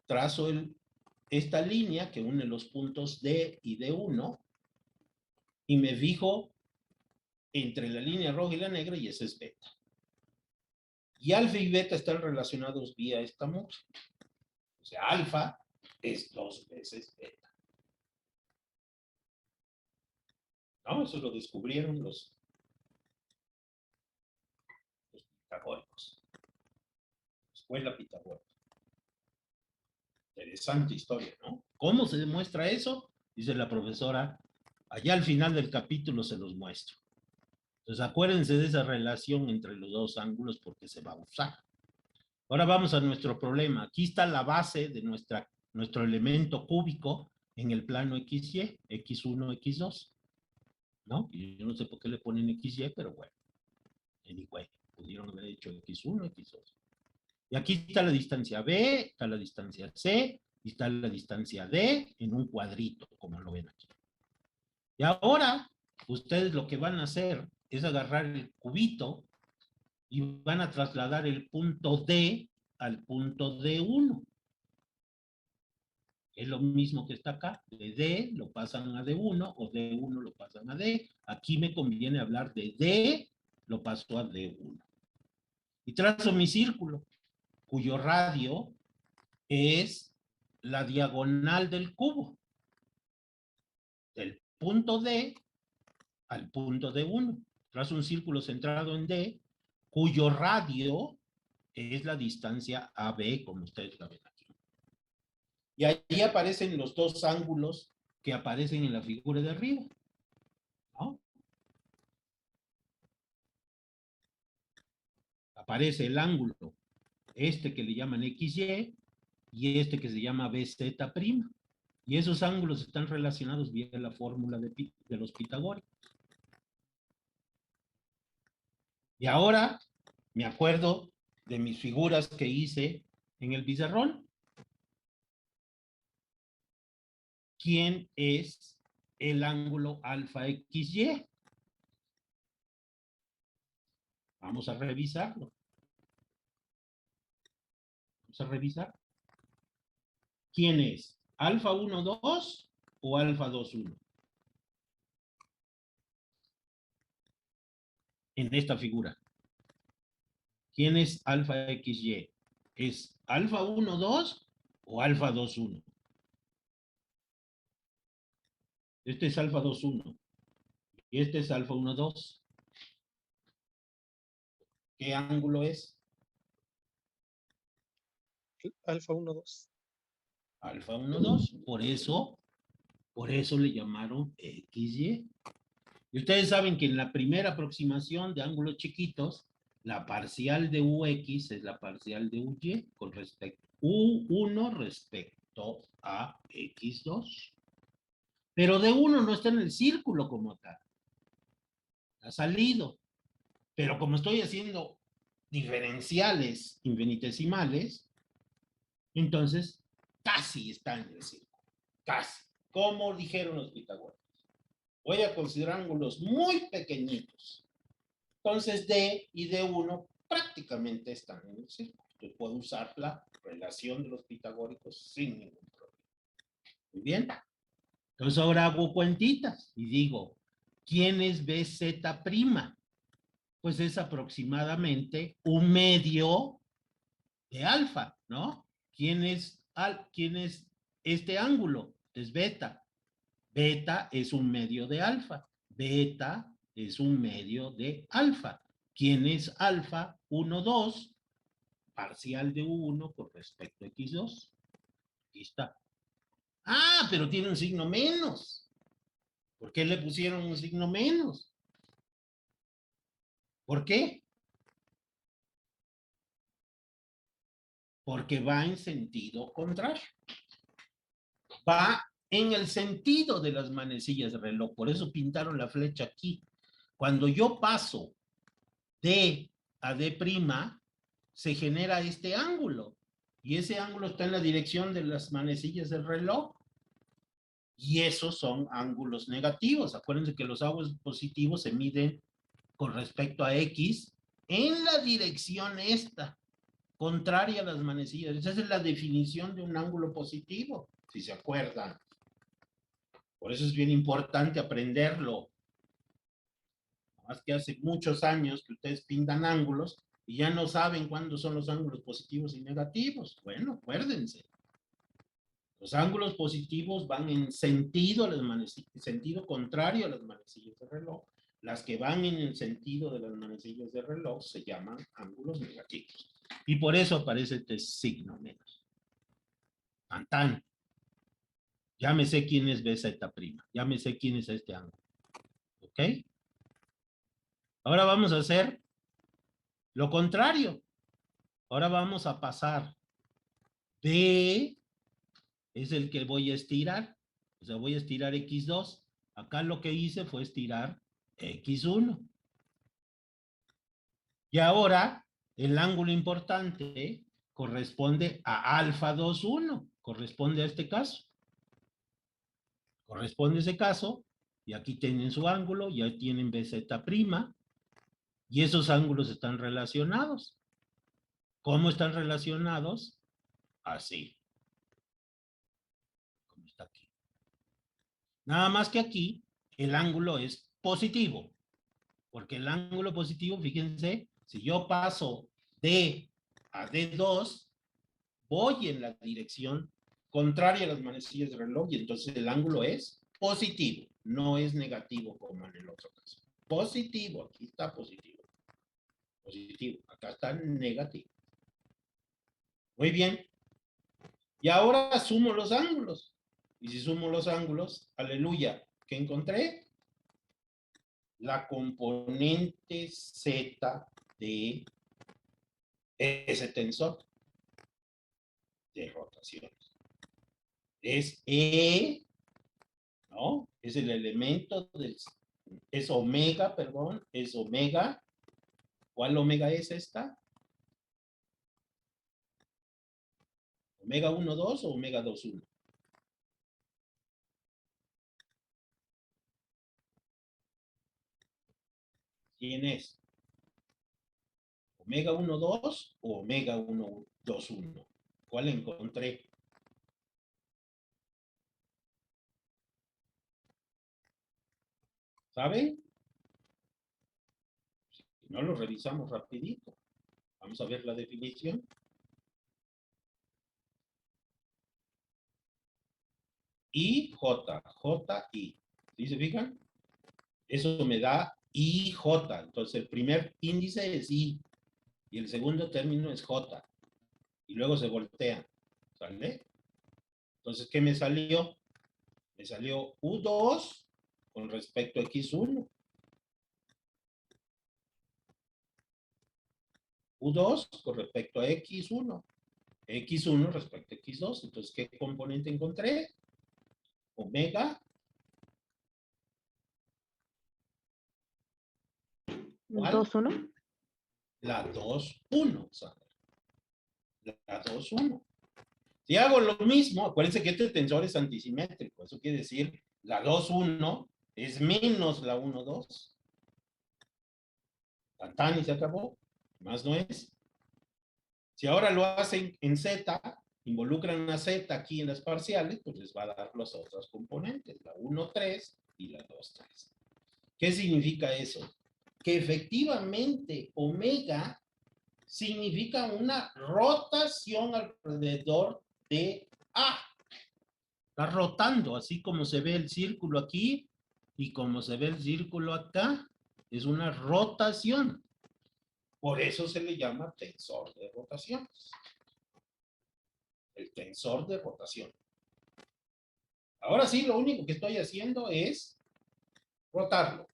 trazo esta línea que une los puntos D y D1, y me fijo entre la línea roja y la negra, y ese es beta. Y alfa y beta están relacionados vía esta mucha. O sea, alfa es 2 veces beta. ¿No? Eso lo descubrieron los pitagóricos. Escuela pitagórica. Interesante historia, ¿no? ¿Cómo se demuestra eso? Dice la profesora, allá al final del capítulo se los muestro. Entonces acuérdense de esa relación entre los dos ángulos porque se va a usar. Ahora vamos a nuestro problema. Aquí está la base de nuestra nuestro elemento cúbico en el plano XY, X1, X2, ¿no? Y yo no sé por qué le ponen XY, pero bueno, anyway, pudieron haber hecho X1, X2. Y aquí está la distancia B, está la distancia C, y está la distancia D en un cuadrito, como lo ven aquí. Y ahora, ustedes lo que van a hacer es agarrar el cubito y van a trasladar el punto D al punto D1. Es lo mismo que está acá. De D lo pasan a D1 o D1 lo pasan a D. Aquí me conviene hablar de D, lo paso a D1. Y trazo mi círculo, cuyo radio es la diagonal del cubo. Del punto D al punto D1. Trazo un círculo centrado en D, cuyo radio es la distancia AB, como ustedes la ven aquí. Y ahí aparecen los dos ángulos que aparecen en la figura de arriba, ¿no? Aparece el ángulo, este que le llaman XY, y este que se llama BZ'. Y esos ángulos están relacionados vía la fórmula de los pitagóricos. Y ahora me acuerdo de mis figuras que hice en el pizarrón. ¿Quién es el ángulo alfa XY? Vamos a revisarlo. Vamos a revisar. ¿Quién es? ¿Alfa 1, 2 o alfa 2, 1? En esta figura. ¿Quién es alfa XY? ¿Es alfa 1, 2 o alfa 2, 1? Este es alfa 2, 1. Y este es alfa 1, 2. ¿Qué ángulo es? Alfa 1, 2. Alfa 1, 2. Por eso le llamaron XY. Y ustedes saben que en la primera aproximación de ángulos chiquitos, la parcial de UX es la parcial de UY con respecto U1 respecto a X2. Pero D1 no está en el círculo como tal. Ha salido. Pero como estoy haciendo diferenciales infinitesimales, entonces casi está en el círculo. Casi. Como dijeron los pitagóricos. Voy a considerar ángulos muy pequeñitos. Entonces D y D1 prácticamente están en el círculo. Yo puedo usar la relación de los pitagóricos sin ningún problema. Muy bien. Entonces ahora hago cuentitas y digo, ¿quién es BZ'? Pues es aproximadamente un medio de alfa, ¿no? ¿Quién es este ángulo? Es beta. Beta es un medio de alfa. Beta es un medio de alfa. ¿Quién es alfa? 1, 2, parcial de U1 con respecto a X2. Aquí está. Ah, pero tiene un signo menos. ¿Por qué le pusieron un signo menos? ¿Por qué? Porque va en sentido contrario. Va en el sentido de las manecillas de reloj. Por eso pintaron la flecha aquí. Cuando yo paso D a D', se genera este ángulo. Y ese ángulo está en la dirección de las manecillas del reloj. Y esos son ángulos negativos. Acuérdense que los ángulos positivos se miden con respecto a X en la dirección esta, contraria a las manecillas. Esa es la definición de un ángulo positivo, si se acuerdan. Por eso es bien importante aprenderlo. Más que hace muchos años que ustedes pintan ángulos y ya no saben cuándo son los ángulos positivos y negativos. Bueno, acuérdense. Los ángulos positivos van en sentido contrario a las manecillas de reloj. Las que van en el sentido de las manecillas de reloj se llaman ángulos negativos. Y por eso aparece este signo menos. Tan. Ya me sé quién es BZ'. Ya me sé quién es este ángulo. ¿Ok? Ahora vamos a hacer lo contrario. Ahora vamos a pasar de es el que voy a estirar. O sea, voy a estirar x2. Acá lo que hice fue estirar x1. Y ahora, el ángulo importante corresponde a alfa 2,1. Corresponde a este caso. Corresponde a ese caso. Y aquí tienen su ángulo. Ya tienen BZ'. Y esos ángulos están relacionados. ¿Cómo están relacionados? Así. Como está aquí. Nada más que aquí el ángulo es positivo. Porque el ángulo positivo, fíjense, si yo paso D a D2, voy en la dirección contraria a las manecillas del reloj y entonces el ángulo es positivo, no es negativo como en el otro caso. Positivo, aquí está positivo. Positivo, acá está negativo. Muy bien. Y ahora sumo los ángulos. Y si sumo los ángulos, aleluya, ¿qué encontré? La componente Z de ese tensor de rotaciones. Es E, ¿no? Es el elemento del, es omega, perdón, es omega. ¿Cuál omega es esta? ¿Omega 1,2 o omega 2,1? ¿Quién es? ¿Omega 1,2 o omega 1,2,1? ¿Cuál encontré? ¿Saben? Si no lo revisamos rapidito. Vamos a ver la definición. I, J, J, I. ¿Sí se fijan? Eso me da IJ. Entonces el primer índice es I y el segundo término es J. Y luego se voltean. ¿Sale? Entonces, ¿qué me salió? Me salió U2 con respecto a X1. U2 con respecto a X1. X1 respecto a X2. Entonces, ¿qué componente encontré? Omega. ¿Cuál? 2,1. La 2,1, Sandra. La 2,1. Si hago lo mismo, acuérdense que este tensor es antisimétrico. Eso quiere decir, la 2,1 es menos la 1,2. Tan y se acabó. Más no es. Si ahora lo hacen en Z, involucran a Z aquí en las parciales, pues les va a dar las otras componentes, la 1,3 y la 2,3. ¿Qué significa eso? Que efectivamente omega significa una rotación alrededor de A. Está rotando, así como se ve el círculo aquí y como se ve el círculo acá. Es una rotación. Por eso se le llama tensor de rotaciones. El tensor de rotación. Ahora sí, lo único que estoy haciendo es rotarlo.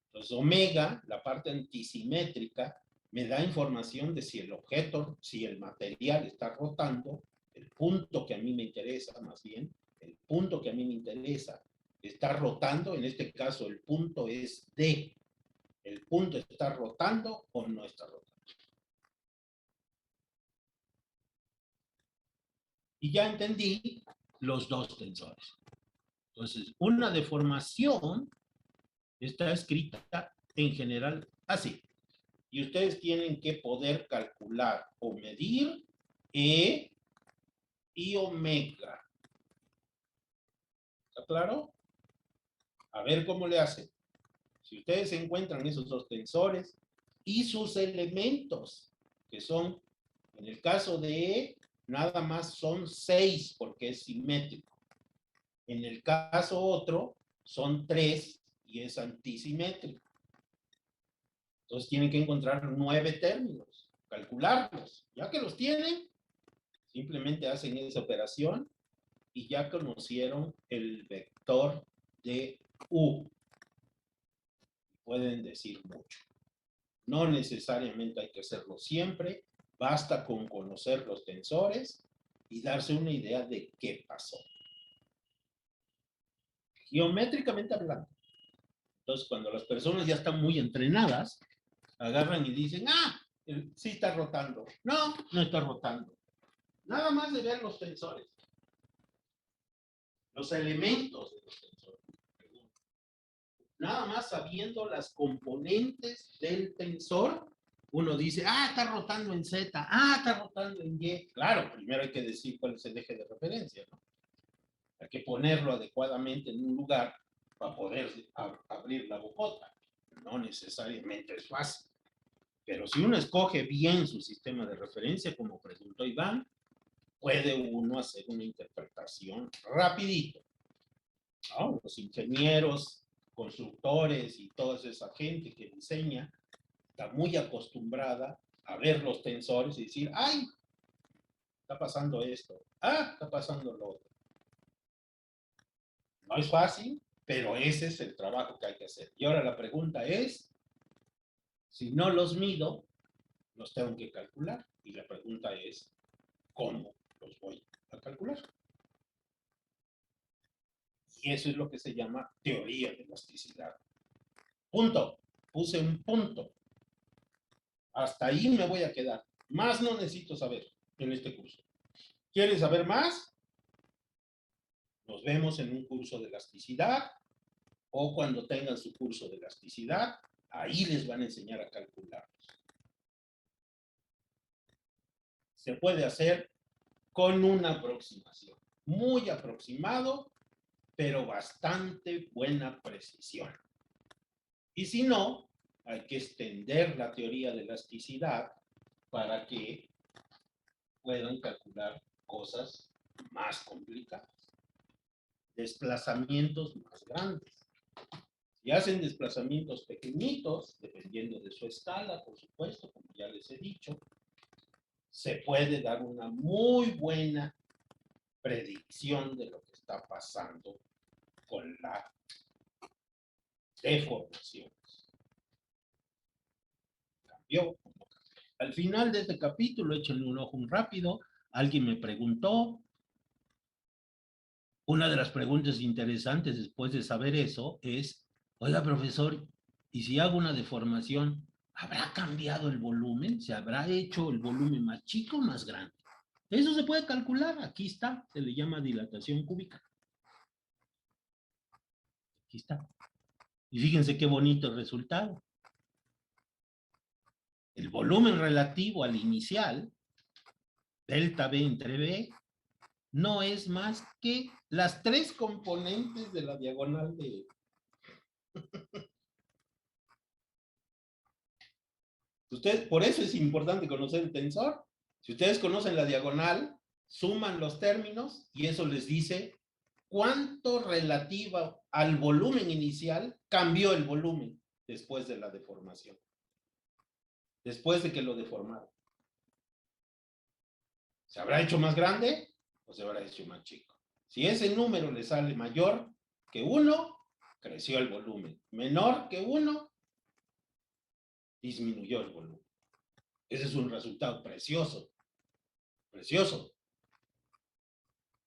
Entonces, omega, la parte antisimétrica, me da información de si el objeto, si el material está rotando, el punto que a mí me interesa, más bien, el punto que a mí me interesa, está rotando, en este caso el punto es D. ¿El punto está rotando o no está rotando? Y ya entendí los dos tensores. Entonces, una deformación está escrita en general así. Y ustedes tienen que poder calcular o medir E y omega. ¿Está claro? A ver cómo le hacen. Si ustedes encuentran esos dos tensores y sus elementos, que son, en el caso de E, nada más son 6 porque es simétrico. En el caso otro, son 3 y es antisimétrico. Entonces tienen que encontrar 9 términos, calcularlos. Ya que los tienen, simplemente hacen esa operación y ya conocieron el vector de U. Pueden decir mucho. No necesariamente hay que hacerlo siempre, basta con conocer los tensores y darse una idea de qué pasó. Geométricamente hablando. Entonces, cuando las personas ya están muy entrenadas, agarran y dicen, sí está rotando. No, no está rotando. Nada más de ver los tensores. Los elementos de los tensores. Nada más sabiendo las componentes del tensor, uno dice, está rotando en Z, está rotando en Y. Claro, primero hay que decir cuál es el eje de referencia, ¿no? Hay que ponerlo adecuadamente en un lugar para poder abrir la bocota. No necesariamente es fácil. Pero si uno escoge bien su sistema de referencia, como preguntó Iván, puede uno hacer una interpretación rapidito. ¿No? Los ingenieros, constructores y toda esa gente que diseña está muy acostumbrada a ver los tensores y decir, ¡ay! Está pasando esto. Está pasando lo otro. No es fácil, pero ese es el trabajo que hay que hacer. Y ahora la pregunta es, si no los mido, los tengo que calcular. Y la pregunta es, ¿cómo los voy a calcular? Y eso es lo que se llama teoría de elasticidad. Punto. Puse un punto. Hasta ahí me voy a quedar. Más no necesito saber en este curso. ¿Quieren saber más? Nos vemos en un curso de elasticidad o cuando tengan su curso de elasticidad, ahí les van a enseñar a calcularlos. Se puede hacer con una aproximación. Muy aproximado, pero bastante buena precisión. Y si no, hay que extender la teoría de elasticidad para que puedan calcular cosas más complicadas. Desplazamientos más grandes. Si hacen desplazamientos pequeñitos, dependiendo de su escala, por supuesto, como ya les he dicho, se puede dar una muy buena predicción de lo que está pasando con la deformación. Cambió. Al final de este capítulo, échenle un ojo rápido. Alguien me preguntó. Una de las preguntas interesantes después de saber eso es, oiga, profesor, ¿y si hago una deformación, habrá cambiado el volumen? ¿Se habrá hecho el volumen más chico o más grande? Eso se puede calcular. Aquí está. Se le llama dilatación cúbica. Aquí está. Y fíjense qué bonito el resultado. El volumen relativo al inicial, delta B entre B, no es más que las tres componentes de la diagonal de... Por eso es importante conocer el tensor. Si ustedes conocen la diagonal, suman los términos y eso les dice cuánto relativo al volumen inicial cambió el volumen después de la deformación. Después de que lo deformaron. ¿Se habrá hecho más grande o se habrá hecho más chico? Si ese número le sale mayor que 1, creció el volumen. Menor que 1, disminuyó el volumen. Ese es un resultado precioso. Precioso.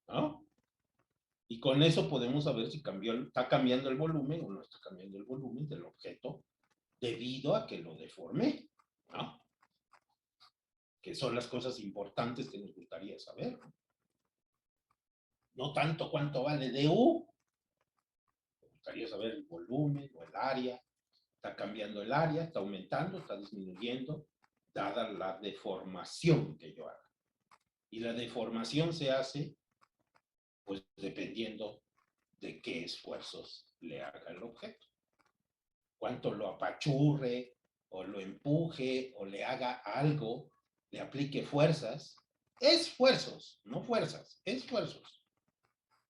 ¿No? Y con eso podemos saber si está cambiando el volumen o no está cambiando el volumen del objeto debido a que lo deformé. ¿No? Que son las cosas importantes que nos gustaría saber. No tanto cuánto vale du. Me gustaría saber el volumen o el área. Está cambiando el área, está aumentando, está disminuyendo, dada la deformación que yo haga. Y la deformación se hace, pues, dependiendo de qué esfuerzos le haga el objeto. Cuánto lo apachurre, o lo empuje, o le haga algo, le aplique fuerzas. Esfuerzos, no fuerzas, esfuerzos.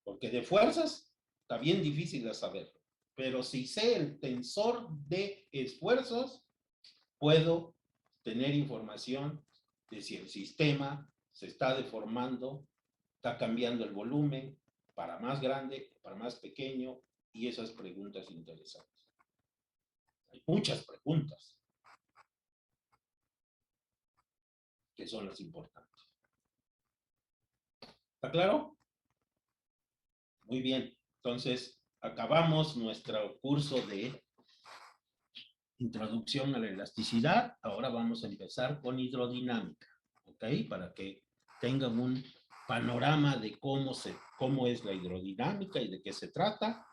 Porque de fuerzas está bien difícil de saberlo. Pero si sé el tensor de esfuerzos, puedo tener información de si el sistema se está deformando, está cambiando el volumen para más grande, para más pequeño, y esas preguntas interesantes. Hay muchas preguntas que son las importantes. ¿Está claro? Muy bien. Entonces, acabamos nuestro curso de introducción a la elasticidad. Ahora vamos a empezar con hidrodinámica, ¿ok? Para que tengan un panorama de cómo es la hidrodinámica y de qué se trata.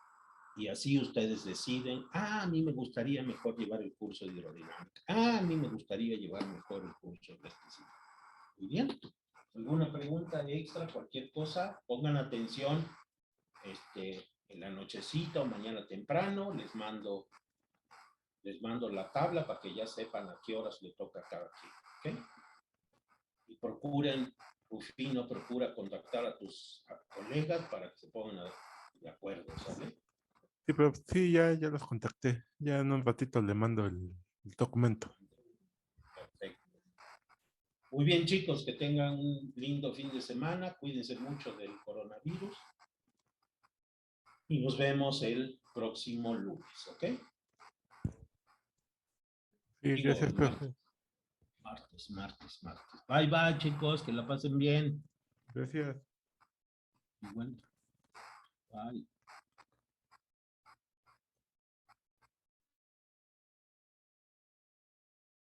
Y así ustedes deciden, a mí me gustaría mejor llevar el curso de hidrodinámica. A mí me gustaría llevar mejor el curso de elasticidad. Muy bien. ¿Alguna pregunta extra? Cualquier cosa, pongan atención en la nochecita o mañana temprano. Les mando la tabla para que ya sepan a qué horas le toca a cada quien. ¿Ok? Y procuren, Rufino, procura contactar a tus colegas para que se pongan de acuerdo, ¿sale? Sí, pero sí, ya los contacté. Ya en un ratito le mando el documento. Perfecto. Muy bien, chicos, que tengan un lindo fin de semana. Cuídense mucho del coronavirus. Y nos vemos el próximo lunes, ¿ok? Sí, Digo, gracias, profe. martes. Bye, bye, chicos, que la pasen bien. Gracias. Y bueno, bye.